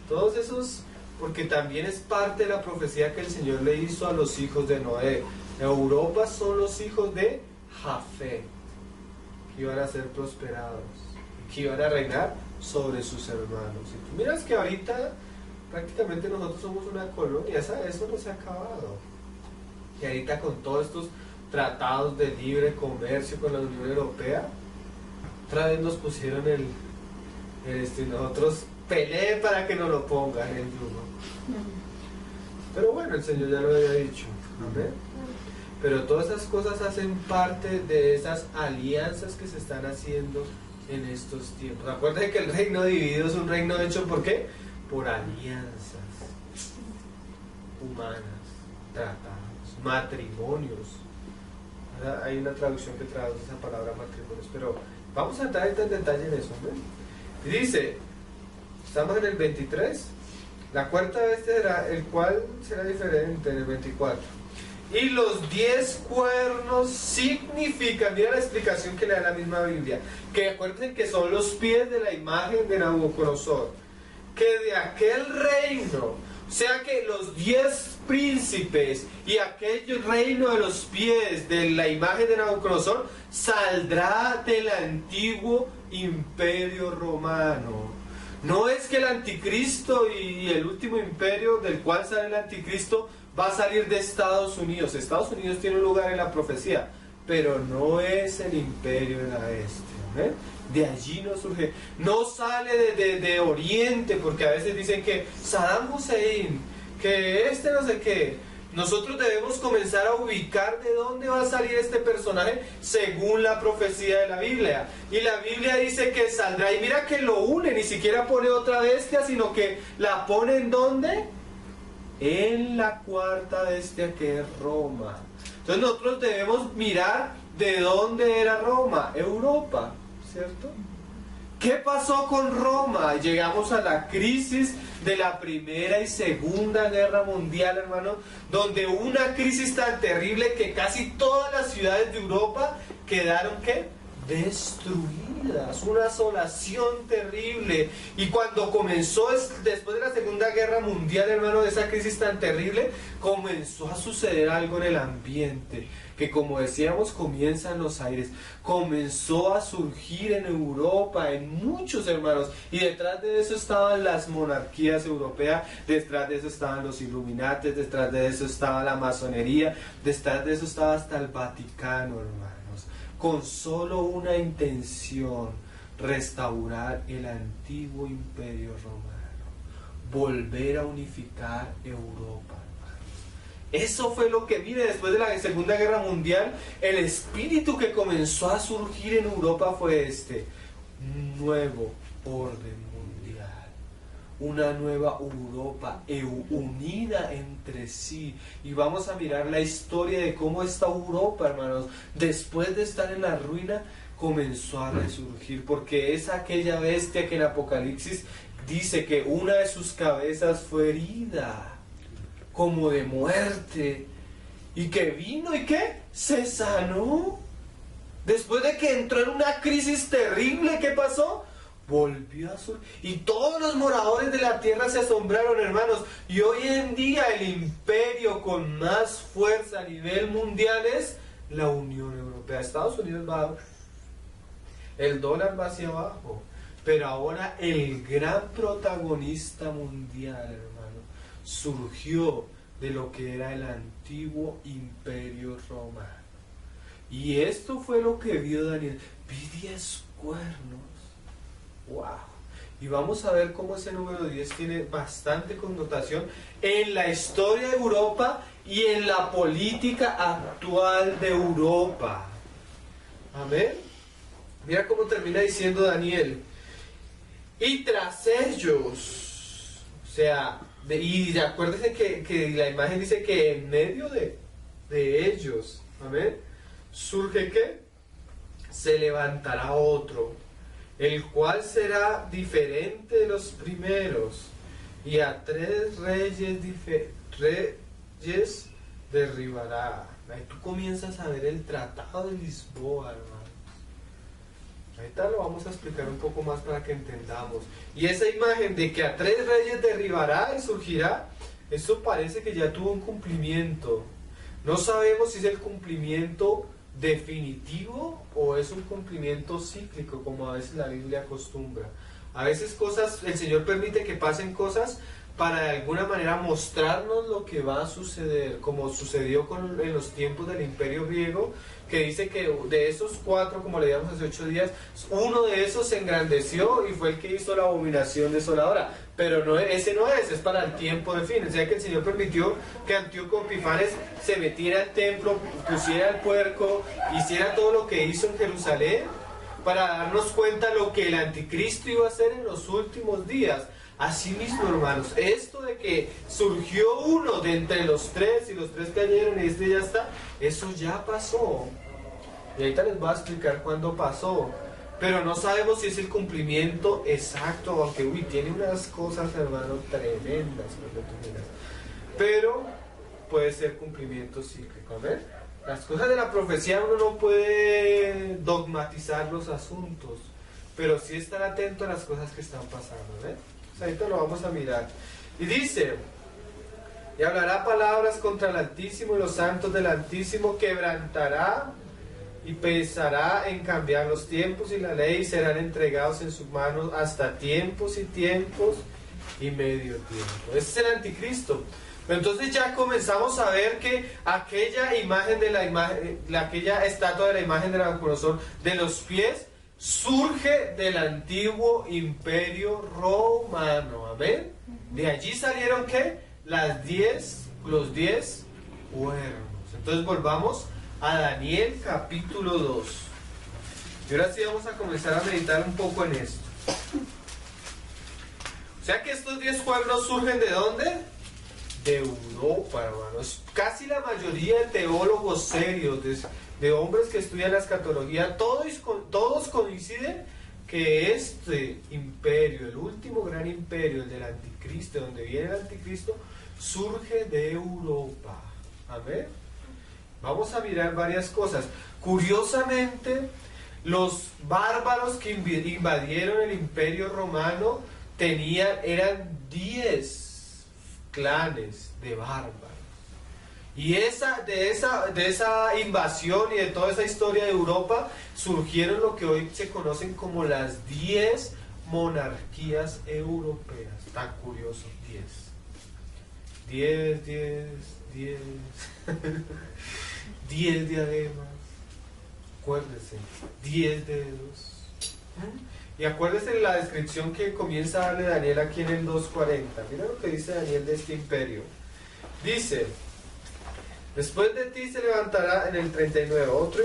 Todos esos porque también es parte de la profecía que el Señor le hizo a los hijos de Noé. Europa son los hijos de Jafet, que iban a ser prosperados, que iban a reinar sobre sus hermanos. Y tú miras que ahorita prácticamente nosotros somos una colonia, eso no se ha acabado. Y ahorita con todos estos tratados de libre comercio con la Unión Europea, otra vez nos pusieron y nosotros peleen para que nos lo pongan el yugo. Pero bueno, el Señor ya lo había dicho. ¿Amén? Pero todas esas cosas hacen parte de esas alianzas que se están haciendo en estos tiempos. Acuérdense que el reino dividido es un reino hecho ¿por qué? Por alianzas humanas, tratados, matrimonios. ¿Verdad? Hay una traducción que traduce esa palabra matrimonios, pero vamos a entrar en detalle en eso. ¿No? Y dice, estamos en el 23, la cuarta bestia será, el cual será diferente en el 24. Y los 10 cuernos significan, mira la explicación que le da la misma Biblia, que acuérdense que son los pies de la imagen de Nabucodonosor, que de aquel reino, o sea que los 10 príncipes y aquel reino de los pies de la imagen de Nabucodonosor saldrá del antiguo imperio romano. No es que el anticristo y el último imperio del cual sale el anticristo va a salir de Estados Unidos. Estados Unidos tiene un lugar en la profecía, pero no es el imperio de la este. ¿Eh? De allí no surge, no sale de Oriente, porque a veces dicen que Saddam Hussein, que no sé qué. Nosotros debemos comenzar a ubicar de dónde va a salir este personaje según la profecía de la Biblia. Y la Biblia dice que saldrá, y mira que lo une, ni siquiera pone otra bestia, sino que la pone ¿en dónde? En la cuarta bestia, que es Roma. Entonces nosotros debemos mirar de dónde era Roma, Europa, ¿cierto? ¿Qué pasó con Roma? Llegamos a la crisis de la Primera y Segunda Guerra Mundial, hermano, donde hubo una crisis tan terrible que casi todas las ciudades de Europa quedaron, ¿qué? Destruidas, una asolación terrible. Y cuando comenzó, después de la Segunda Guerra Mundial, hermano, de esa crisis tan terrible, comenzó a suceder algo en el ambiente, que como decíamos, comienza en los aires, comenzó a surgir en Europa, en muchos hermanos, y detrás de eso estaban las monarquías europeas, detrás de eso estaban los Illuminates, detrás de eso estaba la masonería, detrás de eso estaba hasta el Vaticano, hermanos, con solo una intención: restaurar el antiguo imperio romano, volver a unificar Europa. Eso fue lo que, mire, después de la Segunda Guerra Mundial, el espíritu que comenzó a surgir en Europa fue un nuevo orden mundial, una nueva Europa unida entre sí. Y vamos a mirar la historia de cómo esta Europa, hermanos, después de estar en la ruina, comenzó a resurgir, porque es aquella bestia que en Apocalipsis dice que una de sus cabezas fue herida como de muerte, y que vino y que se sanó. Después de que entró en una crisis terrible, ¿qué pasó? Volvió a surgir, y todos los moradores de la tierra se asombraron, hermanos. Y hoy en día el imperio con más fuerza a nivel mundial es la Unión Europea. Estados Unidos va, el dólar va hacia abajo, pero ahora el gran protagonista mundial, hermano, surgió de lo que era el antiguo imperio romano. Y esto fue lo que vio Daniel. Vi 10 cuernos. ¡Wow! Y vamos a ver cómo ese número 10 tiene bastante connotación en la historia de Europa y en la política actual de Europa. Amén. Mira cómo termina diciendo Daniel. Y tras ellos, o sea, y acuérdense que la imagen dice que en medio de ellos, amén, surge que se levantará otro, el cual será diferente de los primeros, y a 3 reyes derribará. Ahí tú comienzas a ver el tratado de Lisboa, hermanos. Ahorita lo vamos a explicar un poco más para que entendamos. Y esa imagen de que a 3 reyes derribará y surgirá, eso parece que ya tuvo un cumplimiento. No sabemos si es el cumplimiento definitivo o es un cumplimiento cíclico, como a veces la Biblia acostumbra. A veces el Señor permite que pasen cosas para de alguna manera mostrarnos lo que va a suceder, como sucedió en los tiempos del Imperio griego, que dice que de esos 4, como le digamos hace 8 días, uno de esos se engrandeció y fue el que hizo la abominación desoladora. Pero no, ese no es para el tiempo de fin. O sea que el Señor permitió que Antíoco Epifanes se metiera al templo, pusiera el puerco, hiciera todo lo que hizo en Jerusalén, para darnos cuenta lo que el anticristo iba a hacer en los últimos días. Así mismo, hermanos, esto de que surgió uno de entre los 3 y los 3 cayeron y este ya está, eso ya pasó. Y ahorita les voy a explicar cuándo pasó. Pero no sabemos si es el cumplimiento exacto, aunque tiene unas cosas, hermano, tremendas. Pero puede ser cumplimiento cíclico. ¿Ven? Las cosas de la profecía uno no puede dogmatizar los asuntos, pero sí estar atento a las cosas que están pasando. ¿Ven? Ahorita lo vamos a mirar. Y dice: y hablará palabras contra el Altísimo, y los santos del Altísimo quebrantará y pensará en cambiar los tiempos y la ley, serán entregados en sus manos hasta tiempos y tiempos y medio tiempo. Ese es el anticristo. Pero entonces ya comenzamos a ver que aquella imagen aquella estatua de la imagen de Nabucodonosor de los pies surge del antiguo imperio romano. Amén. De allí salieron ¿qué? Los 10 cuernos. Entonces volvamos a Daniel capítulo 2. Y ahora sí vamos a comenzar a meditar un poco en esto. O sea que estos 10 cuernos surgen ¿de dónde? De Europa, hermanos. Casi la mayoría de teólogos serios, de hombres que estudian la escatología, todos coinciden que este imperio, el último gran imperio, el del anticristo, donde viene el anticristo, surge de Europa. Amén. Vamos a mirar varias cosas. Curiosamente, los bárbaros que invadieron el imperio romano eran 10 clanes de bárbaros. Y de esa invasión y de toda esa historia de Europa surgieron lo que hoy se conocen como las 10 monarquías europeas. Tan curioso, 10 10 diademas, acuérdense, 10 dedos. Y acuérdense la descripción que comienza a darle Daniel aquí en el 2:40. Mira lo que dice Daniel de este imperio. Dice: después de ti se levantará, en el 39, otro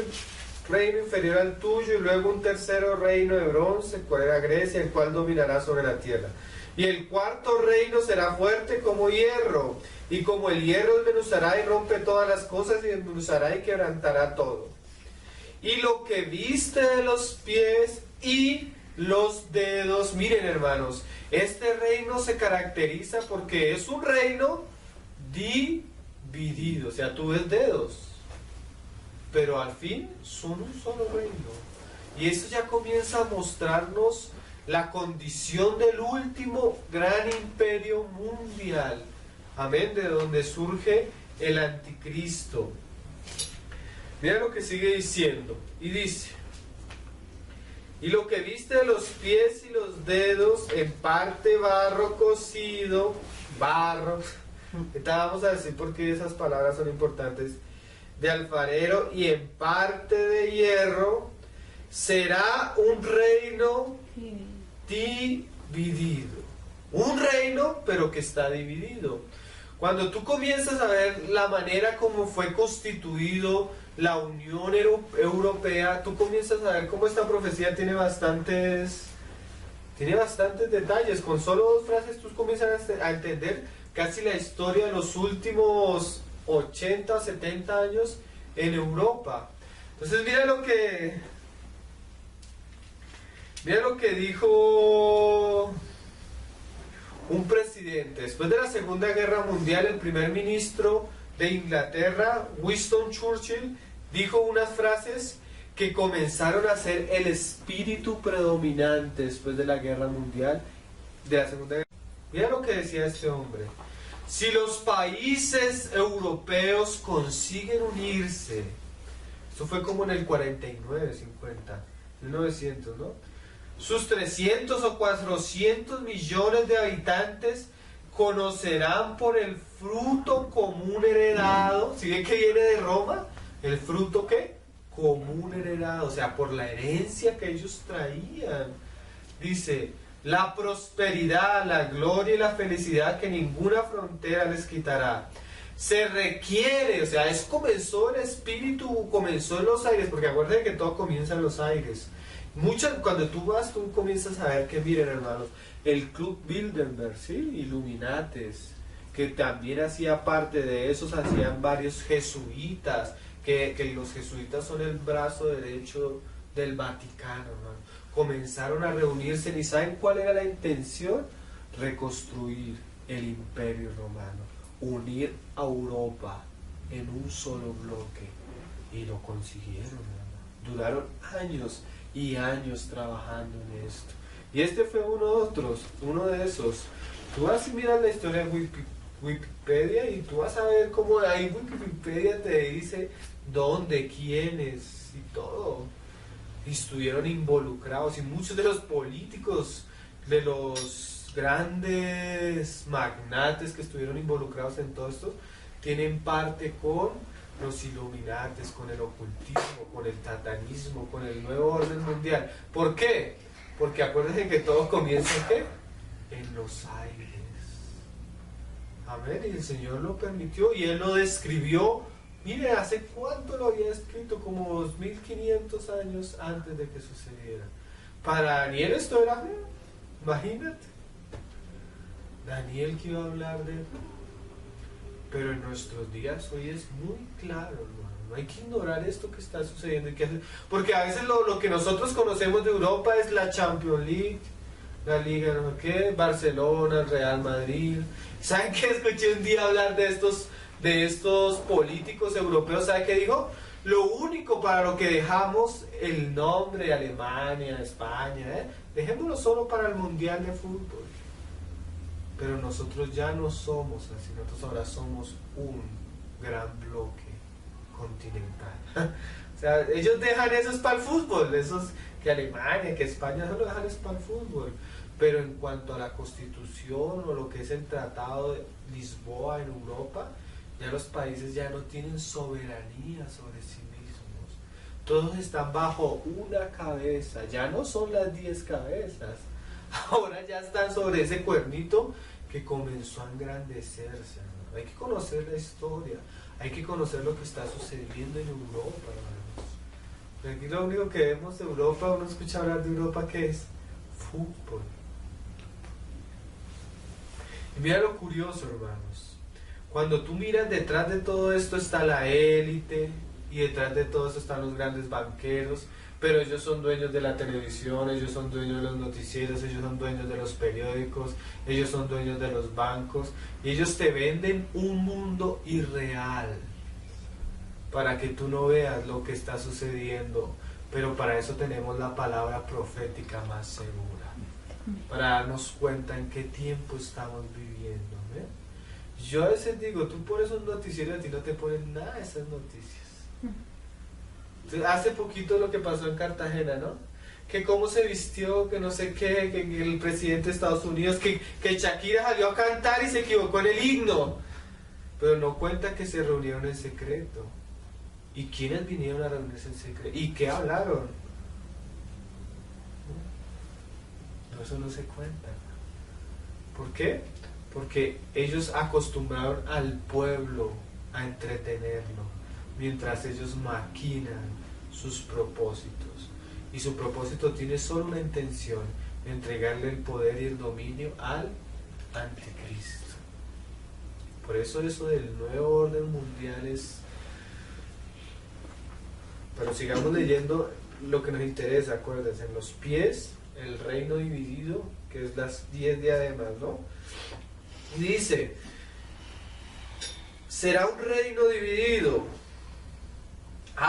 reino inferior al tuyo, y luego un tercero reino de bronce, cual era Grecia, el cual dominará sobre la tierra. Y el cuarto reino será fuerte como hierro, y como el hierro desmenuzará y rompe todas las cosas, y desmenuzará y quebrantará todo. Y lo que viste de los pies y los dedos, miren hermanos, este reino se caracteriza porque es un reino dividido. O sea, tú ves dedos, pero al fin son un solo reino. Y esto ya comienza a mostrarnos la condición del último gran imperio mundial. Amén, de donde surge el anticristo. Mira lo que sigue diciendo. Y dice: y lo que viste de los pies y los dedos, en parte barro cocido, barro. Ahorita vamos a decir por qué esas palabras son importantes. De alfarero, y en parte de hierro, será un reino dividido. Un reino, pero que está dividido. Cuando tú comienzas a ver la manera como fue constituido la Unión Europea, tú comienzas a ver cómo esta profecía tiene bastantes detalles. Con solo 2 frases tú comienzas a entender casi la historia de los últimos 80, 70 años en Europa. Entonces mira lo que dijo un presidente. Después de la Segunda Guerra Mundial, el primer ministro de Inglaterra, Winston Churchill, dijo unas frases que comenzaron a ser el espíritu predominante después de la guerra mundial, de la Segunda Guerra. Mira lo que decía este hombre. Si los países europeos consiguen unirse, esto fue como en el 49, 50, 1900, ¿no? Sus 300 o 400 millones de habitantes conocerán por el fruto común heredado. ¿Sí ven que viene de Roma? ¿El fruto qué? Común heredado, o sea, por la herencia que ellos traían. Dice, la prosperidad, la gloria y la felicidad que ninguna frontera les quitará. Se requiere, o sea, comenzó el espíritu, comenzó en los aires, porque acuérdense que todo comienza en los aires. Cuando tú vas, tú comienzas a ver que, miren hermanos, el Club Bilderberg, ¿sí? Illuminates, que también hacía parte de esos, hacían varios jesuitas, que los jesuitas son el brazo derecho del Vaticano, hermano. Comenzaron a reunirse, ¿y saben cuál era la intención? Reconstruir el Imperio Romano, unir a Europa en un solo bloque, y lo consiguieron, hermano. Duraron años y años trabajando en esto. Y este fue uno de esos. Tú vas y miras la historia de Wikipedia y tú vas a ver cómo ahí Wikipedia te dice dónde, quiénes y todo. Y estuvieron involucrados, y muchos de los políticos, de los grandes magnates que estuvieron involucrados en todo esto, tienen parte con los Illuminates, con el ocultismo, con el satanismo, con el nuevo orden mundial. ¿Por qué? Porque acuérdense que todo comienza ¿qué? En los aires. Amén, y el Señor lo permitió y Él lo describió. Mire, ¿hace cuánto lo había escrito? Como 2500 años antes de que sucediera. Para Daniel esto era feo, imagínate. Daniel que iba a hablar de él. Pero en nuestros días hoy es muy claro, hermano. No hay que ignorar esto que está sucediendo. Porque a veces lo que nosotros conocemos de Europa es la Champions League, la Liga, no sé qué, Barcelona, el Real Madrid. ¿Saben qué? Escuché un día hablar de estos políticos europeos. ¿Saben qué dijo? Lo único para lo que dejamos el nombre de Alemania, España, dejémoslo solo para el Mundial de Fútbol. Pero nosotros ya no somos así, nosotros ahora somos un gran bloque continental. O sea, ellos dejan eso para el fútbol, esos que Alemania, que España, eso lo dejan es para el fútbol. Pero en cuanto a la Constitución o lo que es el Tratado de Lisboa en Europa, ya los países ya no tienen soberanía sobre sí mismos. Todos están bajo una cabeza, ya no son las 10 cabezas. Ahora ya están sobre ese cuernito que comenzó a engrandecerse, ¿no? Hay que conocer la historia, hay que conocer lo que está sucediendo en Europa, hermanos. Aquí lo único que vemos de Europa, uno escucha hablar de Europa, que es fútbol. Y mira lo curioso, hermanos. Cuando tú miras, detrás de todo esto está la élite, y detrás de todo esto están los grandes banqueros. Pero ellos son dueños de la televisión, ellos son dueños de los noticieros, ellos son dueños de los periódicos, ellos son dueños de los bancos. Y ellos te venden un mundo irreal para que tú no veas lo que está sucediendo. Pero para eso tenemos la palabra profética más segura, para darnos cuenta en qué tiempo estamos viviendo, ¿eh? Yo a veces digo, tú pones un noticiero y a ti no te ponen nada de esas noticias. Hace poquito lo que pasó en Cartagena, ¿no? Que cómo se vistió, que no sé qué, que el presidente de Estados Unidos, que Shakira salió a cantar y se equivocó en el himno. Pero no cuenta que se reunieron en secreto. ¿Y quiénes vinieron a reunirse en secreto? ¿Y qué hablaron? No, eso no se cuenta. ¿Por qué? Porque ellos acostumbraron al pueblo a entretenerlo, mientras ellos maquinan sus propósitos. Y su propósito tiene solo una intención: entregarle el poder y el dominio al anticristo. Por eso del nuevo orden mundial es... Pero sigamos leyendo lo que nos interesa. Acuérdense, en los pies, el reino dividido, que es las 10 diademas, ¿no? Y dice, será un reino dividido.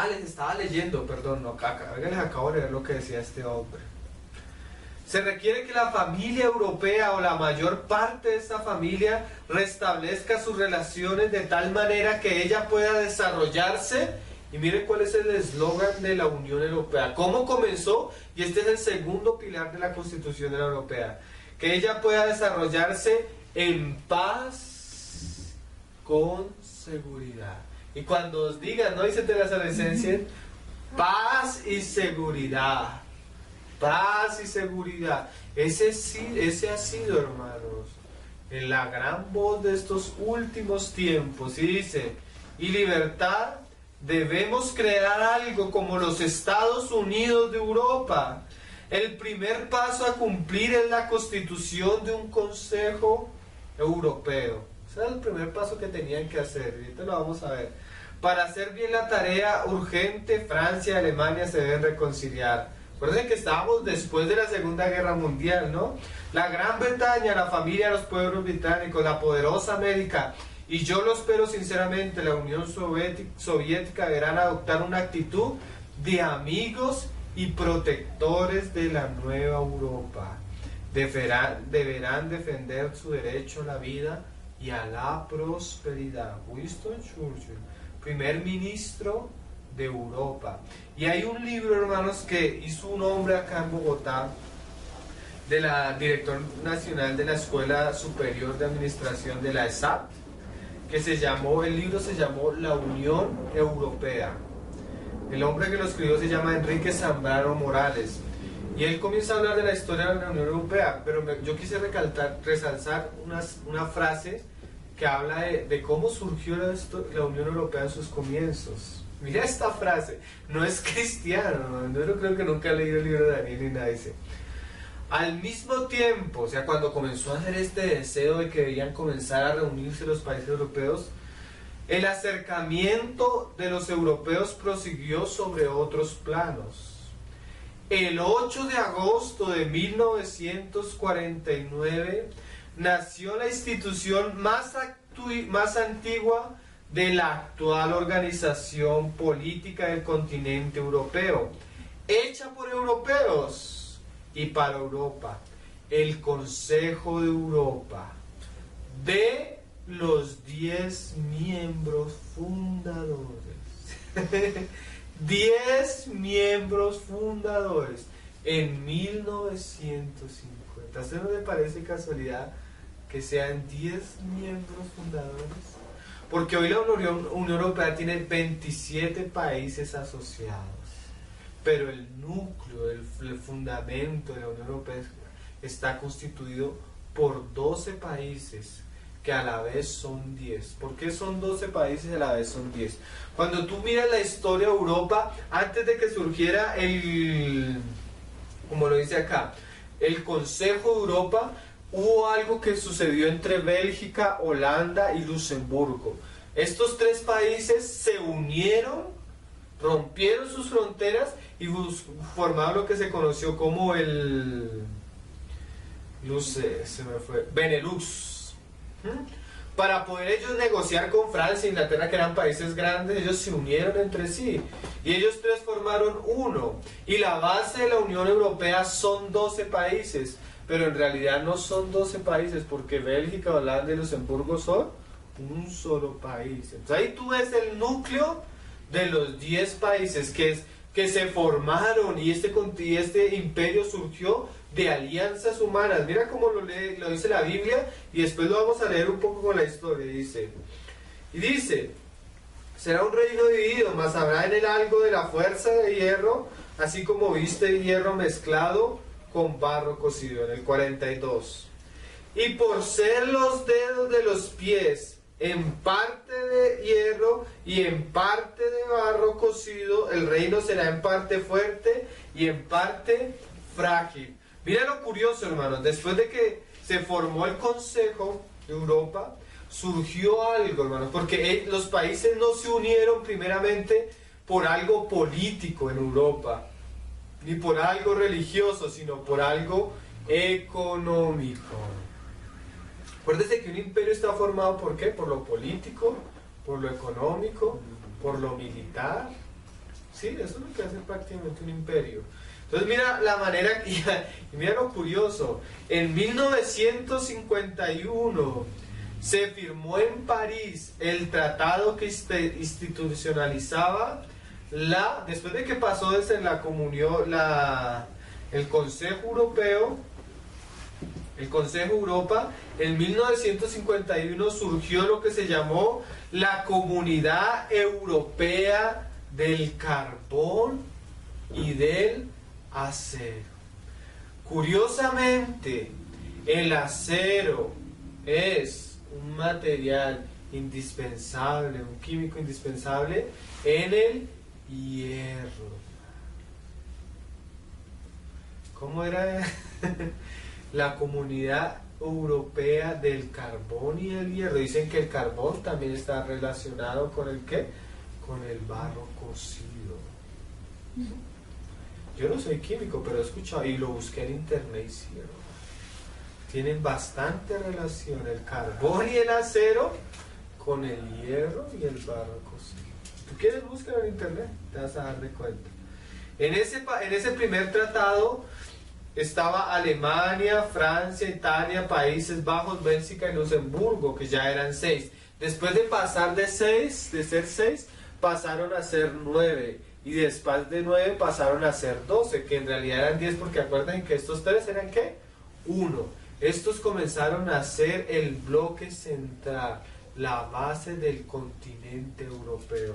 Les estaba leyendo, perdón, no, acá les acabo de leer lo que decía este hombre. Se requiere que la familia europea o la mayor parte de esta familia restablezca sus relaciones de tal manera que ella pueda desarrollarse. Y miren cuál es el eslogan de la Unión Europea. ¿Cómo comenzó? Y este es el segundo pilar de la Constitución de la Europea. Que ella pueda desarrollarse en paz, con seguridad. Y cuando os digan, no dice tesalonicenses, paz y seguridad. Paz y seguridad. Ese ha sido, hermanos, en la gran voz de estos últimos tiempos. Y dice, y libertad, debemos crear algo como los Estados Unidos de Europa. El primer paso a cumplir es la constitución de un Consejo Europeo. Ese era el primer paso que tenían que hacer. Y ahorita lo vamos a ver. Para hacer bien la tarea urgente, Francia y Alemania se deben reconciliar. Recuerden que estábamos después de la Segunda Guerra Mundial, ¿no? La Gran Bretaña, la familia de los pueblos británicos, la poderosa América, y yo lo espero sinceramente, la Unión Soviética deberán adoptar una actitud de amigos y protectores de la nueva Europa. Deberán defender su derecho a la vida y a la prosperidad. Winston Churchill, primer ministro de Europa. Y hay un libro, hermanos, que hizo un hombre acá en Bogotá, de la director nacional de la Escuela Superior de Administración de la ESAT, que el libro se llamó La Unión Europea. El hombre que lo escribió se llama Enrique Zambrano Morales. Y él comienza a hablar de la historia de la Unión Europea, pero yo quise resaltar una frase que habla de cómo surgió la Unión Europea en sus comienzos. Mira esta frase, no es cristiano, ¿no? Yo creo que nunca he leído el libro de Daniel ni nada. Dice, al mismo tiempo, o sea, cuando comenzó a hacer este deseo de que debían comenzar a reunirse los países europeos, el acercamiento de los europeos prosiguió sobre otros planos. El 8 de agosto de 1949 nació la institución más antigua de la actual organización política del continente europeo, hecha por europeos y para Europa, el Consejo de Europa, de los 10 miembros fundadores. 10 miembros fundadores en 1950. ¿A usted no le parece casualidad que sean 10 miembros fundadores? Porque hoy la Unión Europea tiene 27 países asociados, pero el núcleo, el fundamento de la Unión Europea está constituido por 12 países que a la vez son 10. ¿Por qué son 12 países y a la vez son 10? Cuando tú miras la historia de Europa, antes de que surgiera como lo dice acá, el Consejo de Europa, hubo algo que sucedió entre Bélgica, Holanda y Luxemburgo. Estos tres países se unieron, rompieron sus fronteras y formaron lo que se conoció como el Benelux. Para poder ellos negociar con Francia e Inglaterra, que eran países grandes, ellos se unieron entre sí y ellos tres formaron uno, y la base de la Unión Europea son 12 países, pero en realidad no son 12 países, porque Bélgica, Holanda y Luxemburgo son un solo país. Entonces ahí tú ves el núcleo de los 10 países que se formaron, y este imperio surgió de alianzas humanas. Mira cómo lo dice la Biblia, y después lo vamos a leer un poco con la historia. Dice, será un reino dividido, mas habrá en él algo de la fuerza de hierro, así como viste hierro mezclado con barro cocido. En el 42. Y por ser los dedos de los pies en parte de hierro y en parte de barro cocido, el reino será en parte fuerte y en parte frágil. Mira lo curioso, hermanos, después de que se formó el Consejo de Europa, surgió algo, hermanos, porque los países no se unieron primeramente por algo político en Europa, ni por algo religioso, sino por algo económico. Acuérdese que un imperio está formado ¿por qué? Por lo político, por lo económico, por lo militar Sí, eso es lo que hace prácticamente un imperio. Entonces mira la manera, y mira lo curioso, en 1951 se firmó en París el tratado que institucionalizaba después de que pasó desde la comunión, el Consejo Europeo, el Consejo Europa, en 1951 surgió lo que se llamó la Comunidad Europea del Carbón y del Acero. Curiosamente, el acero es un material indispensable, un químico indispensable en el hierro. ¿Cómo era? La Comunidad Europea del Carbón y el Hierro. Dicen que el carbón también está relacionado con el ¿qué? Con el barro cocido. Yo no soy químico, pero he escuchado y lo busqué en internet y sí, tienen bastante relación el carbón y el acero con el hierro y el barro cocido. ¿Tú quieres buscar en internet? Te vas a dar de cuenta. En ese primer tratado estaba Alemania, Francia, Italia, Países Bajos, Bélgica y Luxemburgo, que ya eran 6. Después de pasar de ser 6, pasaron a ser 9. Y después de 9 pasaron a ser 12, que en realidad eran 10, porque acuerdan que estos 3 eran ¿qué? 1. Estos comenzaron a ser el bloque central, la base del continente europeo.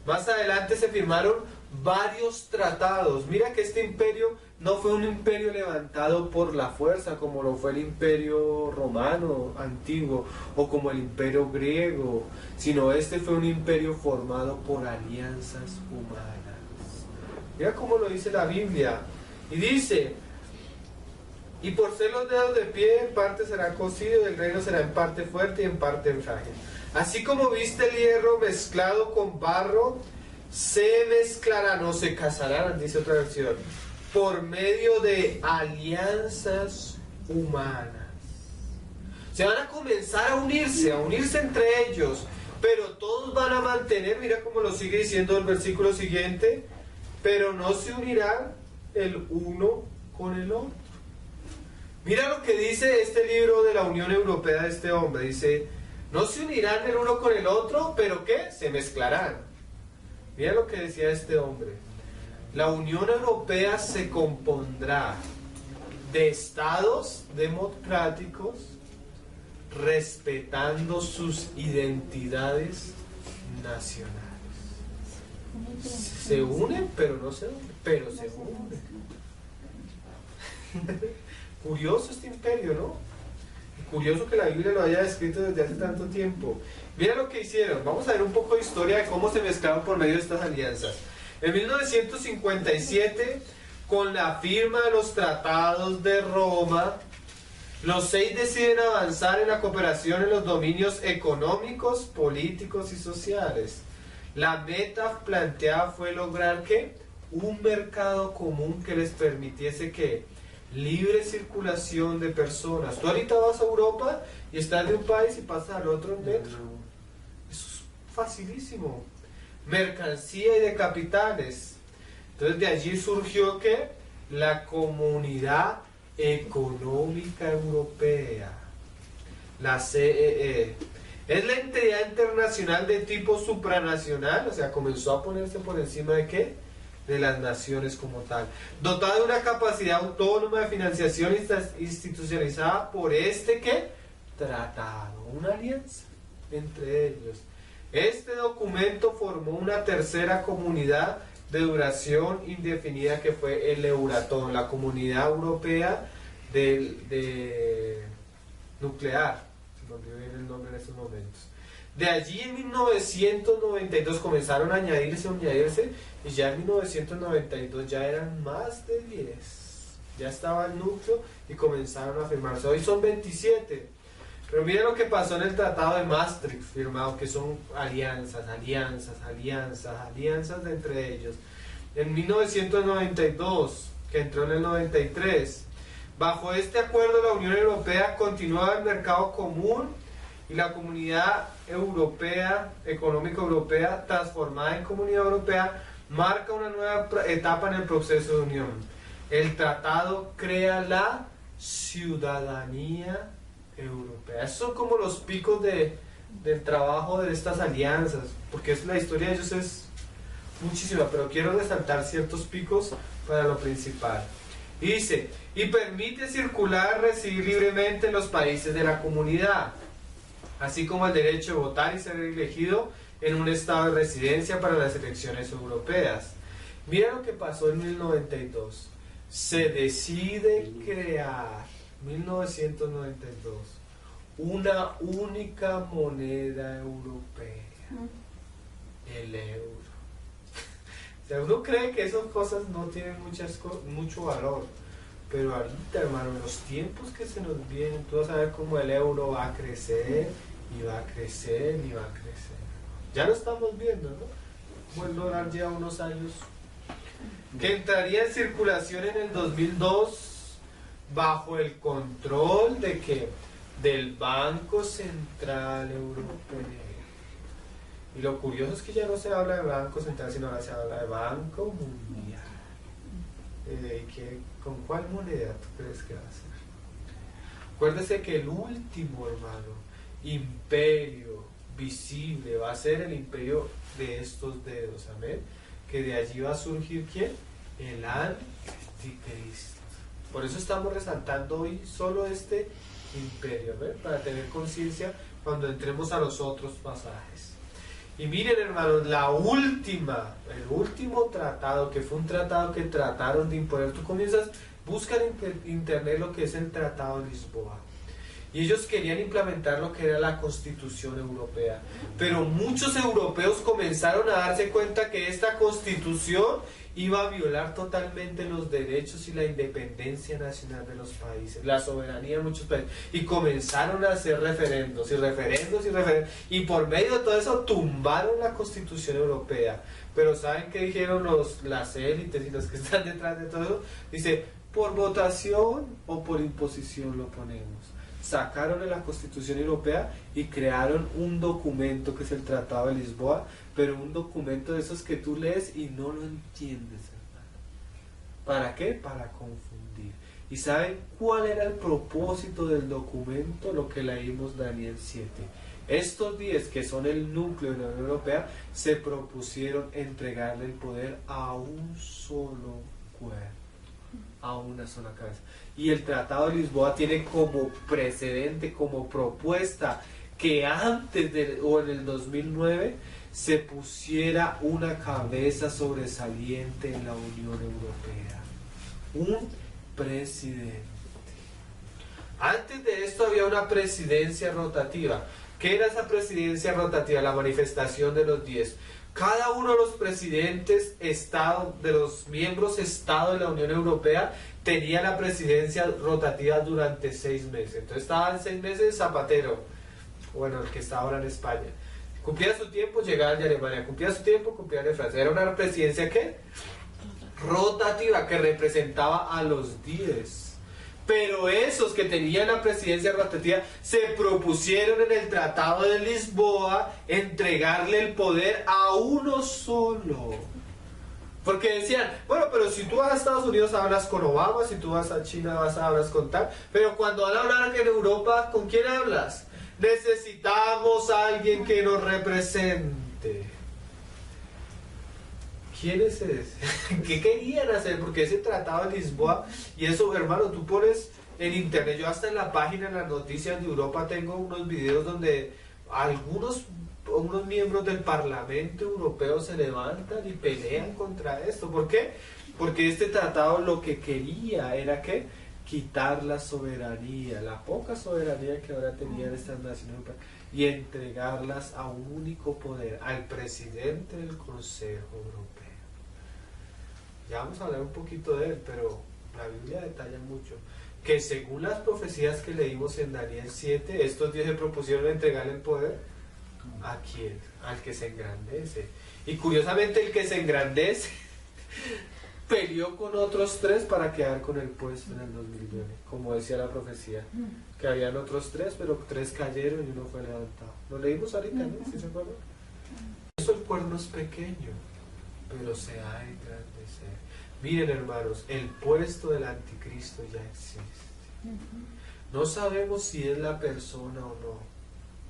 Más adelante se firmaron varios tratados. Mira que este imperio no fue un imperio levantado por la fuerza, como lo fue el imperio romano antiguo o como el imperio griego, sino este fue un imperio formado por alianzas humanas. Mira cómo lo dice la Biblia. Y dice: y por ser los dedos de pie, en parte será cocido, y el reino será en parte fuerte y en parte frágil. Así como viste el hierro mezclado con barro, se mezclará, no se casarán, dice otra versión, por medio de alianzas humanas. Se van a comenzar a unirse entre ellos, pero todos van a mantener, mira cómo lo sigue diciendo el versículo siguiente, pero no se unirán el uno con el otro. Mira lo que dice este libro de la Unión Europea de este hombre, dice: no se unirán el uno con el otro, pero ¿qué? Se mezclarán. Mira lo que decía este hombre: la Unión Europea se compondrá de estados democráticos respetando sus identidades nacionales. Se unen, pero no se unen, pero se unen. Curioso este imperio, ¿no? Curioso que la Biblia lo haya escrito desde hace tanto tiempo. Mira lo que hicieron. Vamos a ver un poco de historia de cómo se mezclaron por medio de estas alianzas. En 1957, con la firma de los tratados de Roma, los 6 deciden avanzar en la cooperación en los dominios económicos, políticos y sociales. La meta planteada fue lograr ¿qué? Un mercado común que les permitiese ¿qué? Libre circulación de personas. Tú ahorita vas a Europa y estás de un país y pasas al otro en metro. Eso es facilísimo. Mercancía y de capitales. Entonces de allí surgió ¿qué? La Comunidad Económica Europea, la CEE. Es la entidad internacional de tipo supranacional, o sea, comenzó a ponerse por encima de ¿qué? De las naciones como tal. Dotada de una capacidad autónoma de financiación institucionalizada por este ¿qué? Tratado, una alianza entre ellos. Este documento formó una tercera comunidad de duración indefinida que fue el Euratom, la Comunidad Europea de Nuclear. Se me olvidó el nombre en estos momentos. De allí en 1992 comenzaron a añadirse, y ya en 1992 ya eran más de 10. Ya estaba el núcleo y comenzaron a firmarse. Hoy son 27. Pero mira lo que pasó en el Tratado de Maastricht firmado, que son alianzas de entre ellos. En 1992, que entró en el 93, bajo este acuerdo la Unión Europea continuaba el mercado común y la Comunidad Europea, Económica Europea, transformada en Comunidad Europea, marca una nueva etapa en el proceso de unión. El tratado crea la ciudadanía europea. Esos son como los picos del trabajo de estas alianzas, porque la historia de ellos es muchísima, pero quiero resaltar ciertos picos para lo principal. Y dice, y permite circular, residir libremente en los países de la comunidad, así como el derecho de votar y ser elegido en un estado de residencia para las elecciones europeas. Mira lo que pasó en 1092. Se decide crear, 1992, una única moneda europea, el euro. O sea, uno cree que esas cosas no tienen mucho valor, pero ahorita, hermano, en los tiempos que se nos vienen, tú vas a ver cómo el euro va a crecer, y va a crecer, y va a crecer. Ya lo estamos viendo, ¿no? Como el dólar lleva unos años, que entraría en circulación en el 2002 bajo el control de que del Banco Central Europeo. Y lo curioso es que ya no se habla de Banco Central, sino ahora se habla de Banco Mundial. ¿Con cuál moneda tú crees que va a ser? Acuérdese que el último, hermano, imperio visible va a ser el imperio de estos dedos, amén. Que de allí va a surgir ¿quién? El anticristo. Por eso estamos resaltando hoy solo este imperio, ¿ven? Para tener conciencia cuando entremos a los otros pasajes. Y miren, hermanos, el último tratado, que fue un tratado que trataron de imponer. Tú comienzas, busca en internet lo que es el Tratado de Lisboa. Y ellos querían implementar lo que era la Constitución Europea. Pero muchos europeos comenzaron a darse cuenta que esta Constitución iba a violar totalmente los derechos y la independencia nacional de los países, la soberanía de muchos países. Y comenzaron a hacer referendos y referendos y referendos. Y por medio de todo eso tumbaron la Constitución Europea. Pero ¿saben qué dijeron las élites y los que están detrás de todo eso? Dice, por votación o por imposición lo ponemos. Sacaron de la Constitución Europea y crearon un documento que es el Tratado de Lisboa, pero un documento de esos que tú lees y no lo entiendes, hermano. ¿Para qué? Para confundir. ¿Y saben cuál era el propósito del documento? Lo que leímos Daniel 7. Estos 10, que son el núcleo de la Unión Europea, se propusieron entregarle el poder a un solo cuerpo, a una sola cabeza. Y el Tratado de Lisboa tiene como precedente, como propuesta, que antes o en el 2009 se pusiera una cabeza sobresaliente en la Unión Europea, un presidente. Antes de esto había una presidencia rotativa. ¿Qué era esa presidencia rotativa? La manifestación de los 10. Cada uno de los presidentes de los miembros Estado de la Unión Europea tenía la presidencia rotativa durante 6 meses. Entonces estaban 6 meses Zapatero, bueno, el que está ahora en España. Cumplía su tiempo, llegaba el de Alemania. Cumplía su tiempo, cumplía el de Francia. Era una presidencia ¿qué? Rotativa, que representaba a los 10. Pero esos que tenían la presidencia rotativa se propusieron en el Tratado de Lisboa entregarle el poder a uno solo. Porque decían, bueno, pero si tú vas a Estados Unidos hablas con Obama, si tú vas a China hablas con tal, pero cuando van a hablar en Europa, ¿con quién hablas? Necesitamos a alguien que nos represente. ¿Quién es ese? ¿Qué querían hacer? Porque ese Tratado de Lisboa, y eso, hermano, tú pones en internet, yo hasta en la página, en las noticias de Europa, tengo unos videos donde unos miembros del Parlamento Europeo se levantan y pelean contra esto. ¿Por qué? Porque este tratado lo que quería era que quitar la soberanía, la poca soberanía que ahora tenían estas naciones europeas, y entregarlas a un único poder, al presidente del Consejo Europeo. Ya vamos a hablar un poquito de él, pero la Biblia detalla mucho que según las profecías que leímos en Daniel 7, estos 10 se propusieron entregarle el poder ¿a quién? Al que se engrandece. Y curiosamente el que se engrandece peleó con otros 3 para quedar con el puesto en el 2009, como decía la profecía, que habían otros 3, pero 3 cayeron y uno fue levantado. Lo leímos ahorita, ¿no? ¿Sí se acuerdan? Eso, el cuerno es pequeño. pero se ha de engrandecer. Miren, hermanos, el puesto del anticristo ya existe. No sabemos si es la persona o no,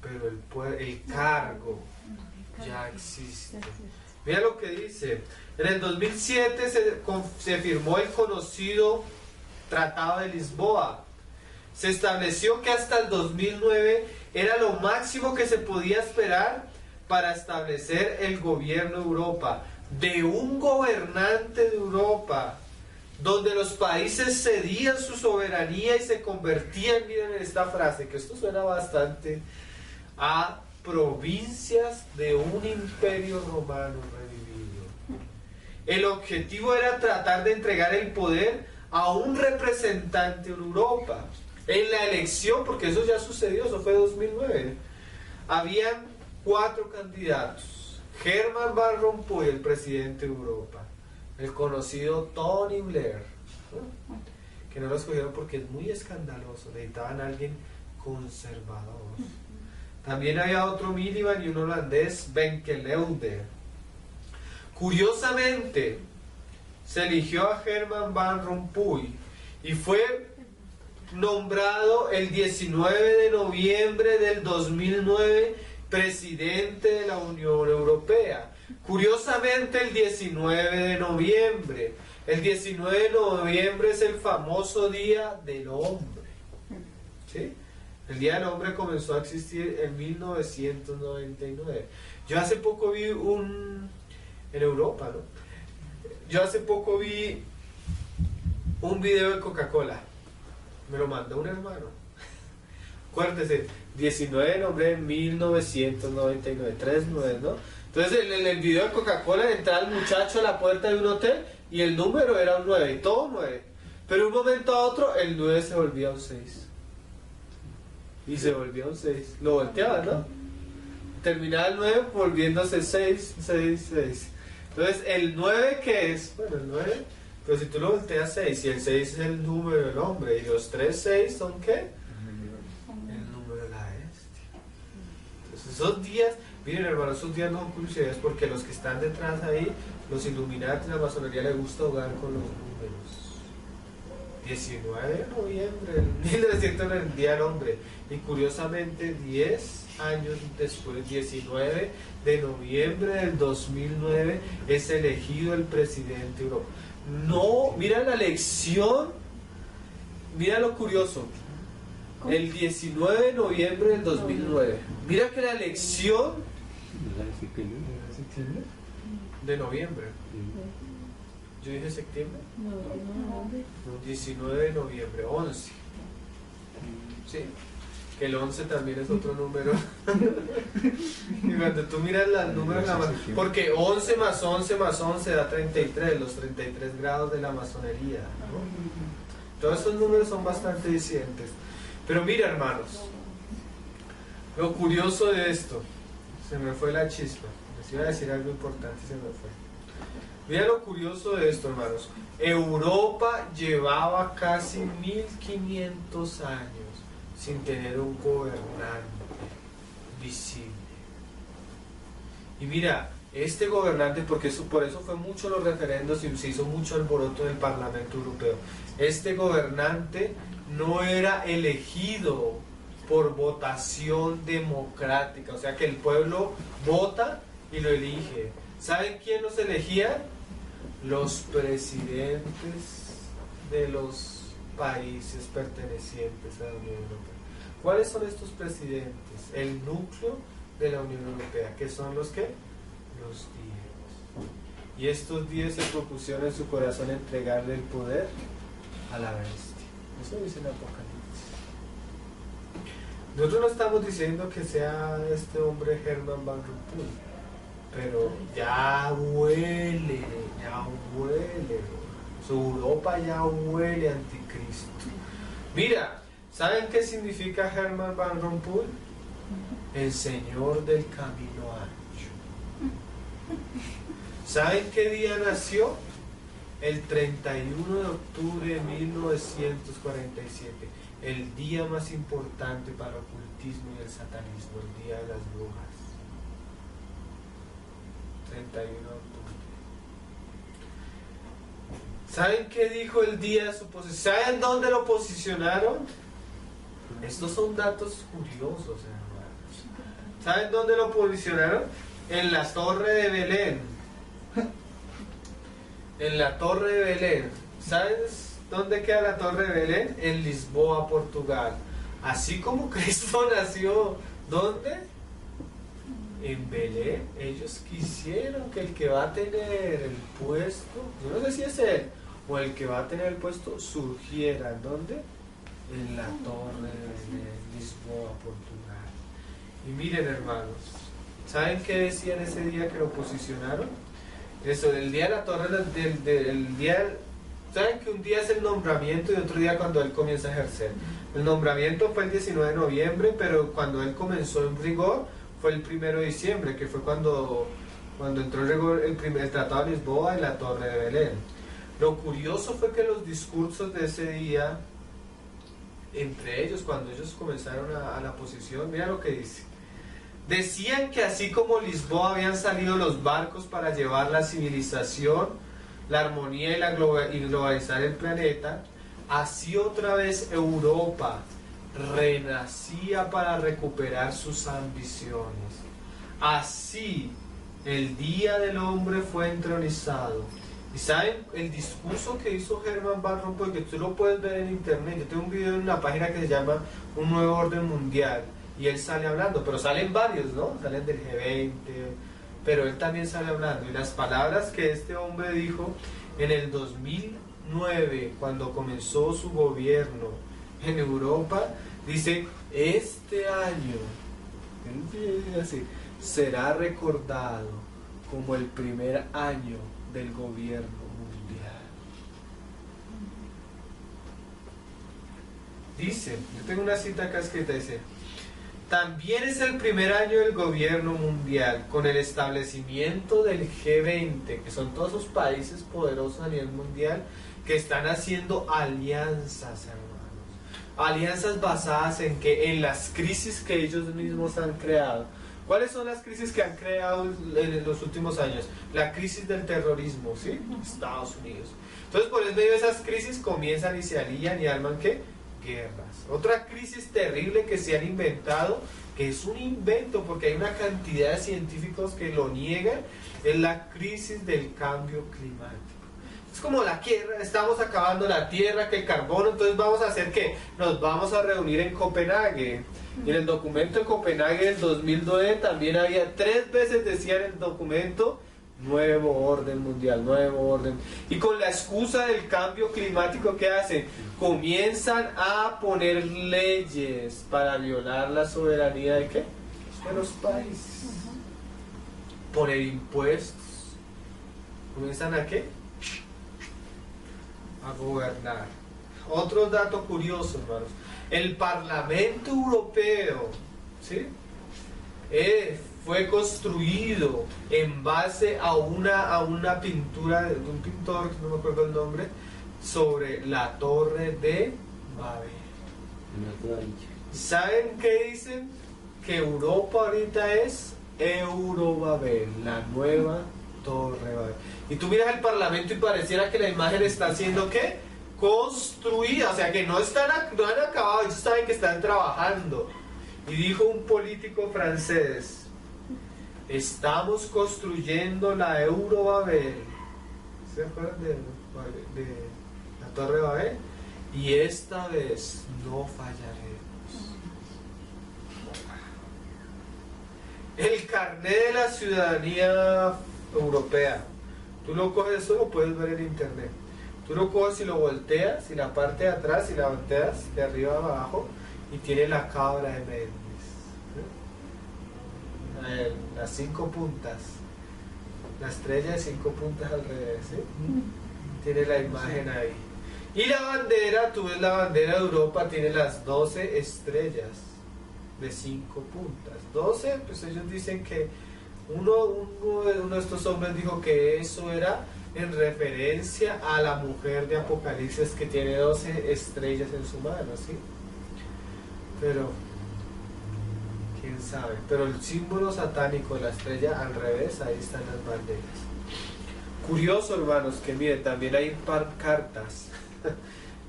pero el cargo ya existe. Mira lo que dice. En el 2007 se firmó el conocido Tratado de Lisboa. Se estableció que hasta el 2009 era lo máximo que se podía esperar para establecer el gobierno de Europa, de un gobernante de Europa, donde los países cedían su soberanía y se convertían, miren esta frase, que esto suena bastante, a provincias de un imperio romano revivido. El objetivo era tratar de entregar el poder a un representante en Europa. En la elección, porque eso ya sucedió, eso fue 2009, habían 4 candidatos. Herman Van Rompuy, el presidente de Europa, el conocido Tony Blair, ¿no? Que no lo escogieron porque es muy escandaloso, necesitaban a alguien conservador. También había otro Miliband y un holandés, Benkeleude. Curiosamente, se eligió a Herman Van Rompuy y fue nombrado el 19 de noviembre del 2009 presidente de la Unión Europea. Curiosamente, el 19 de noviembre. El 19 de noviembre es el famoso Día del Hombre. ¿Sí? El Día del Hombre comenzó a existir en 1999. Yo hace poco vi en Europa, ¿no? Yo hace poco vi un video de Coca-Cola. Me lo mandó un hermano. Acuérdese, 19 de noviembre de 1999, 39, ¿no? Entonces en el video de Coca-Cola entraba el muchacho a la puerta de un hotel y el número era un 9, y todo 9. Pero de un momento a otro el 9 se volvía un 6. Y se volvía un 6. Lo volteaba, ¿no? Terminaba el 9 volviéndose 6, 6, 6. Entonces el 9, ¿qué es? Bueno, el 9, pero si tú lo volteas 6 y el 6 es el número del hombre y los 3, 6 son ¿qué? El número de la bestia. Entonces esos días, miren hermanos, esos días no son curiosidades porque los que están detrás ahí, los Illuminati, la masonería les gusta jugar con los números. 19 de noviembre del 1900 el Día del Hombre, y curiosamente 10 años después, 19 de noviembre del 2009, es elegido el presidente de Europa. No, mira la elección, mira lo curioso, el 19 de noviembre del 2009, mira que la elección de noviembre, yo dije septiembre, no, 19 de noviembre, 11, ¿sí? Que el 11 también es otro número. Y cuando tú miras los números, porque 11 más 11 más 11 da 33, los 33 grados de la masonería, ¿no? Todos estos números son bastante disidentes. Pero mira, hermanos, lo curioso de esto, se me fue la chispa, les iba a decir algo importante y se me fue. Mira lo curioso de esto, hermanos. Europa llevaba casi 1500 años sin tener un gobernante visible. Y mira, este gobernante, porque por eso fue mucho los referendos y se hizo mucho alboroto en el Parlamento Europeo. Este gobernante no era elegido por votación democrática, o sea que el pueblo vota y lo elige. ¿Saben quién los elegía? Los presidentes de los países pertenecientes a la Unión Europea. ¿Cuáles son estos presidentes? El núcleo de la Unión Europea, que son los que los 10. Y estos 10 se propusieron en su corazón entregarle el poder a la bestia. Eso dice el Apocalipsis. Nosotros no estamos diciendo que sea este hombre Herman Van Rompuy, pero ya huele. Su Europa ya huele anticristo. Mira, ¿saben qué significa Herman Van Rompuy? El señor del camino ancho. ¿Saben qué día nació? El 31 de octubre de 1947, el día más importante para el ocultismo y el satanismo, el día de las brujas. 31 de octubre. ¿Saben qué dijo el día de su posición? ¿Saben dónde lo posicionaron? Estos son datos curiosos, hermanos. ¿Saben dónde lo posicionaron? En la Torre de Belén. En la Torre de Belén. ¿Sabes dónde queda la Torre de Belén? En Lisboa, Portugal. Así como Cristo nació, ¿dónde? En Belén. Ellos quisieron que el que va a tener el puesto, yo no sé si es él, o el que va a tener el puesto, surgiera. ¿Dónde? En la Torre de Belén, Lisboa, Portugal. Y miren, hermanos, ¿saben qué decían ese día que lo posicionaron? Eso, el día de la Torre, del día... ¿Saben que un día es el nombramiento y otro día cuando él comienza a ejercer? El nombramiento fue el 19 de noviembre, pero cuando él comenzó en rigor fue el 1 de diciembre, que fue cuando entró en rigor el Tratado de Lisboa y la Torre de Belén. Lo curioso fue que los discursos de ese día, entre ellos, cuando ellos comenzaron a la posición, mira lo que dice. Decían que así como Lisboa habían salido los barcos para llevar la civilización, la armonía y globalizar el planeta, así otra vez Europa renacía para recuperar sus ambiciones. Así el día del hombre fue entronizado. Y saben, el discurso que hizo Herman Van Rompuy, que tú lo puedes ver en internet, yo tengo un video en una página que se llama Un Nuevo Orden Mundial, y él sale hablando, pero salen varios, ¿no? Salen del G20, pero él también sale hablando, y las palabras que este hombre dijo en el 2009, cuando comenzó su gobierno en Europa, dice: este año, así, será recordado como el primer año del gobierno mundial. Dice, yo tengo una cita acá escrita, dice: también es el primer año del gobierno mundial, con el establecimiento del G20, que son todos esos países poderosos a nivel mundial que están haciendo alianzas, hermanos. Alianzas basadas en que en las crisis que ellos mismos han creado. ¿Cuáles son las crisis que han creado en los últimos años? La crisis del terrorismo, ¿sí? Estados Unidos. Entonces, por el medio de esas crisis comienzan y se alían y arman, ¿qué? Guerras. Otra crisis terrible que se han inventado, que es un invento porque hay una cantidad de científicos que lo niegan, es la crisis del cambio climático. Es como la guerra, estamos acabando la tierra, que el carbono, entonces vamos a hacer ¿qué? Nos vamos a reunir en Copenhague. Y en el documento de Copenhague del 2009 también había 3 veces, decía en el documento, nuevo orden mundial, nuevo orden. Y con la excusa del cambio climático, ¿qué hacen? Comienzan a poner leyes para violar la soberanía ¿de qué? De los países. Poner impuestos. ¿Comienzan a qué? A gobernar. Otro dato curioso, hermanos. El Parlamento Europeo, ¿sí? Fue construido en base a una pintura de un pintor, no me acuerdo el nombre, sobre la Torre de Babel. ¿Saben qué dicen? Que Europa ahorita es Eurobabel, la nueva Torre de Babel. Y tú miras el Parlamento y pareciera que la imagen está siendo ¿qué? Construida, o sea que no han acabado, ellos saben que están trabajando. Y dijo un político francés: estamos construyendo la Eurobabel. ¿Se acuerdan de la Torre de Babel? Y esta vez no fallaremos. El carnet de la ciudadanía europea, tú lo coges, eso lo puedes ver en internet. Tú lo coges y lo volteas, y la parte de atrás, y la volteas de arriba a abajo, y tiene la cabra de Mendes, ¿sí? Las 5 puntas, la estrella de 5 puntas al revés, ¿sí? Tiene la imagen ahí. Y la bandera, tú ves la bandera de Europa, tiene las 12 estrellas de 5 puntas. 12, pues ellos dicen que uno de estos hombres dijo que eso era en referencia a la mujer de Apocalipsis que tiene 12 estrellas en su mano, ¿sí? Pero quién sabe, pero el símbolo satánico, la estrella al revés, ahí están las banderas. Curioso, hermanos, que miren, también hay cartas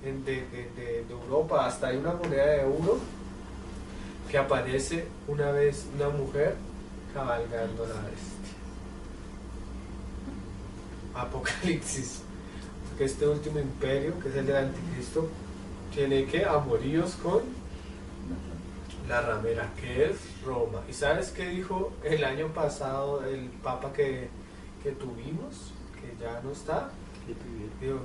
de Europa, hasta hay una moneda de euro que aparece una vez una mujer cabalgando la bestia. Apocalipsis, porque este último imperio, que es el del anticristo, tiene que amoríos con la ramera, que es Roma. ¿Y sabes qué dijo el año pasado el papa que tuvimos, que ya no está? Dijo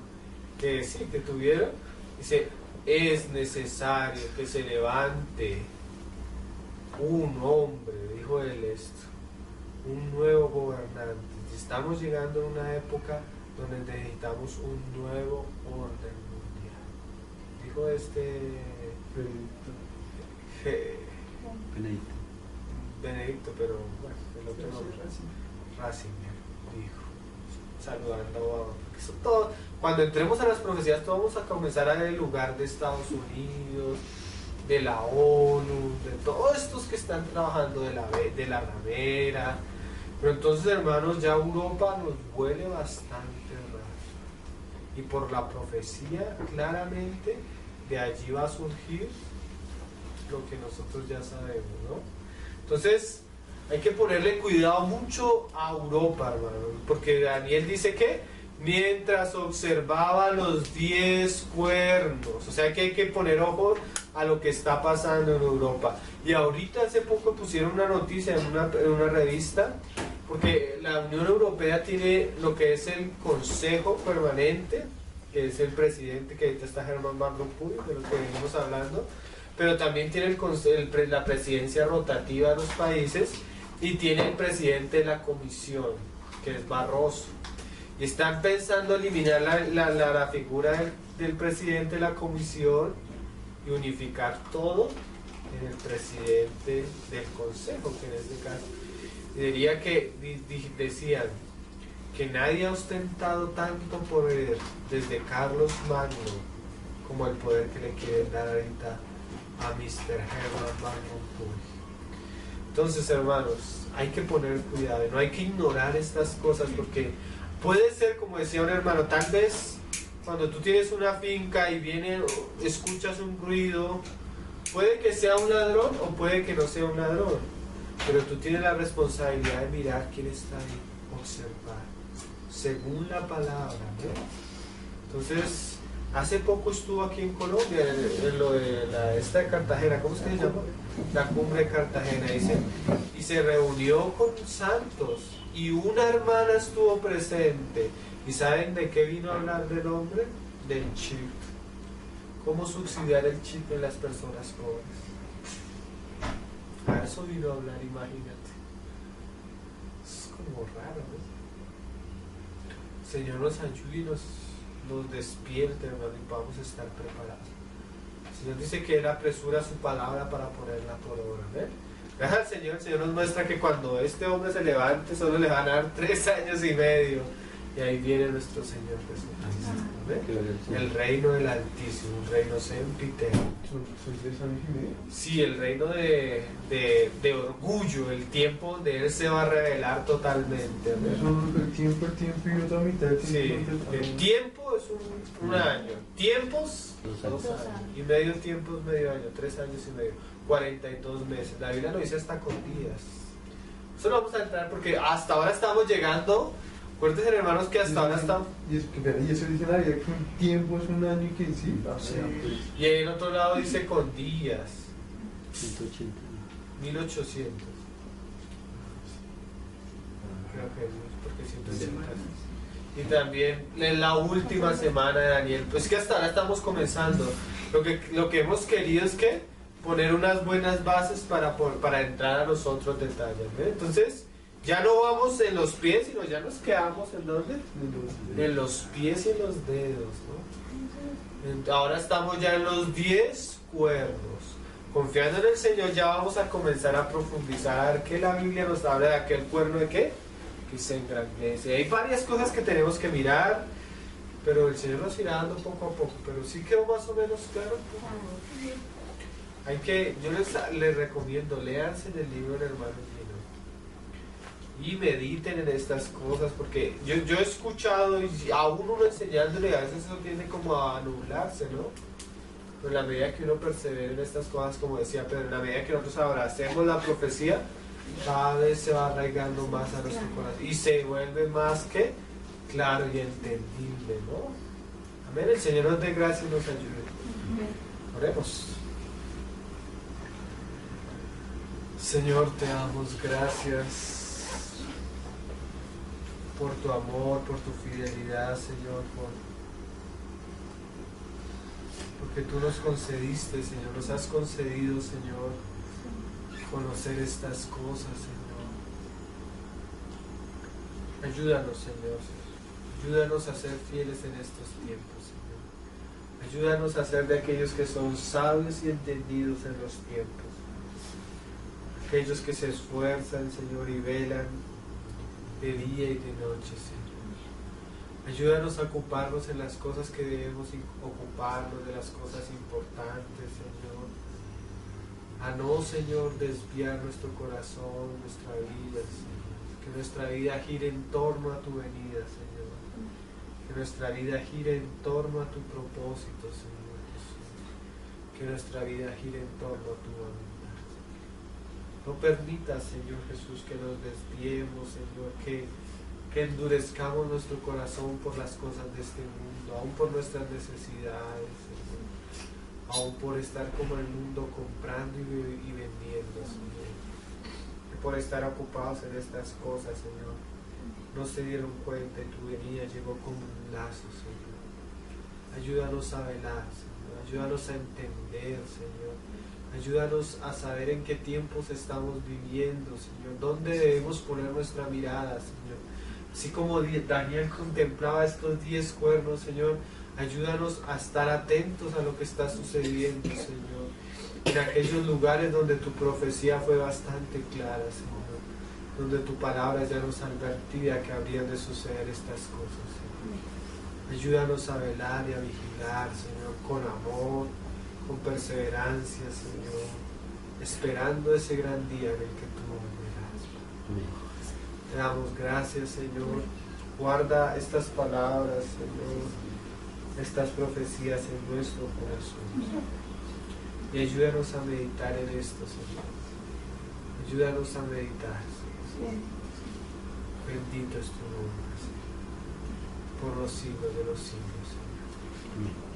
que sí, que tuvieron. Dice, es necesario que se levante un hombre, dijo él esto, un nuevo gobernante. Estamos llegando a una época donde necesitamos un nuevo orden mundial. Dijo Benedicto, pero bueno, el otro nombre, Ratzinger, dijo, saludando a... Eso todo, cuando entremos a las profecías, todos vamos a comenzar a ver el lugar de Estados Unidos, de la ONU, de todos estos que están trabajando de la ramera. Pero entonces, hermanos, ya Europa nos huele bastante raro. Y por la profecía, claramente, de allí va a surgir lo que nosotros ya sabemos, ¿no? Entonces, hay que ponerle cuidado mucho a Europa, hermano, porque Daniel dice que mientras observaba los 10 cuernos, o sea que hay que poner ojo a lo que está pasando en Europa. Y ahorita hace poco pusieron una noticia en una revista, porque la Unión Europea tiene lo que es el Consejo Permanente, que es el presidente, que ahorita está Herman Van Rompuy, de lo que venimos hablando, pero también tiene la presidencia rotativa de los países y tiene el presidente de la comisión, que es Barroso. Y están pensando eliminar la figura del presidente de la comisión y unificar todo en el presidente del consejo, que en este caso diría que decían que nadie ha ostentado tanto poder desde Carlos Magno como el poder que le quieren dar ahorita a Mr. Herman Van Rompuy. Entonces, hermanos, hay que poner cuidado, no hay que ignorar estas cosas, porque puede ser, como decía un hermano, tal vez cuando tú tienes una finca y escuchas un ruido, puede que sea un ladrón o puede que no sea un ladrón, pero tú tienes la responsabilidad de mirar quién está ahí, observar, según la palabra, ¿no? Entonces, hace poco estuvo aquí en Colombia, en lo de esta de Cartagena, ¿cómo se llama? La cumbre de Cartagena, dice, y se reunió con santos, y una hermana estuvo presente. ¿Y saben de qué vino a hablar del hombre? Del chip. ¿Cómo subsidiar el chip en las personas jóvenes? A eso vino a hablar, imagínate. Es como raro, ¿no? Señor nos ayude y nos despierte, hermano, y podamos estar preparados. El Señor dice que Él apresura su palabra para ponerla por obra, ¿ven? Gracias al Señor. El Señor nos muestra que cuando este hombre se levante, solo le van a dar 3 años y medio. Y ahí viene nuestro Señor Jesucristo, ¿ven? El reino del Altísimo, un reino sempiterno. ¿Son 3 años y medio? Sí, el reino de orgullo, el tiempo donde Él se va a revelar totalmente, ¿ven? El tiempo y otra mitad del tiempo. Sí, el tiempo es un año, tiempos 2 años, y medio tiempo es medio año, 3 años y medio, 42 meses. La Biblia lo dice hasta con días. Eso lo vamos a entrar porque hasta ahora estamos llegando. Acuérdense, hermanos, que hasta ahora estamos. Y eso dice la Biblia que un tiempo es un año y que sí. Sí. Y en otro lado dice con días. 180. 1800. Creo que es porque 180. Y también en la última semana de Daniel. Pues que hasta ahora estamos comenzando. Lo que hemos querido es que poner unas buenas bases para entrar a los otros detalles, ¿ve? Entonces, ya no vamos en los pies, sino ya nos quedamos en ¿dónde? En los pies y en los dedos, ¿no? Ahora estamos ya en los 10 cuernos. Confiando en el Señor, ya vamos a comenzar a profundizar, a ver qué la Biblia nos habla de aquel cuerno de qué, que se engrandece. Hay varias cosas que tenemos que mirar, pero el Señor nos irá dando poco a poco, pero sí quedó más o menos claro. Yo les recomiendo, léanse en el libro del hermano Gino y mediten en estas cosas, porque yo he escuchado y a uno enseñándole, a veces eso tiende como a nublarse, ¿no? Pero en la medida que uno persevera en estas cosas, como decía Pedro, en la medida que nosotros abracemos la profecía, cada vez se va arraigando más a nuestro corazón y se vuelve más que claro y entendible, ¿no? Amén. El Señor nos dé gracia y nos ayude. Oremos. Señor, te damos gracias por tu amor, por tu fidelidad, Señor, porque tú nos concediste, Señor, nos has concedido, Señor, conocer estas cosas, Señor. Ayúdanos, Señor, ayúdanos a ser fieles en estos tiempos, Señor. Ayúdanos a ser de aquellos que son sabios y entendidos en los tiempos. Aquellos que se esfuerzan, Señor, y velan de día y de noche, Señor. Ayúdanos a ocuparnos en las cosas que debemos ocuparnos, de las cosas importantes, Señor. A no, Señor, desviar nuestro corazón, nuestra vida, Señor. Que nuestra vida gire en torno a tu venida, Señor. Que nuestra vida gire en torno a tu propósito, Señor Jesús. Que nuestra vida gire en torno a tu voluntad. No permitas, Señor Jesús, que nos desviemos, Señor, que endurezcamos nuestro corazón por las cosas de este mundo, aún por nuestras necesidades, Señor, aún por estar como el mundo comprando y vendiendo, Señor. Que por estar ocupados en estas cosas, Señor, no se dieron cuenta y tu venida llegó como un lazo, Señor. Ayúdanos a velar, Señor, ayúdanos a entender, Señor. Ayúdanos a saber en qué tiempos estamos viviendo, Señor. Dónde debemos poner nuestra mirada, Señor. Así como Daniel contemplaba estos 10 cuernos, Señor, ayúdanos a estar atentos a lo que está sucediendo, Señor. En aquellos lugares donde tu profecía fue bastante clara, Señor. Donde tu palabra ya nos advertía que habrían de suceder estas cosas, Señor. Ayúdanos a velar y a vigilar, Señor, con amor, con perseverancia, Señor, esperando ese gran día en el que tú volverás. Te damos gracias, Señor. Guarda estas palabras, Señor, estas profecías en nuestro corazón. Y ayúdanos a meditar en esto, Señor. Ayúdanos a meditar, Señor. Bendito es tu nombre, Señor, por los siglos de los siglos, Señor. Amén.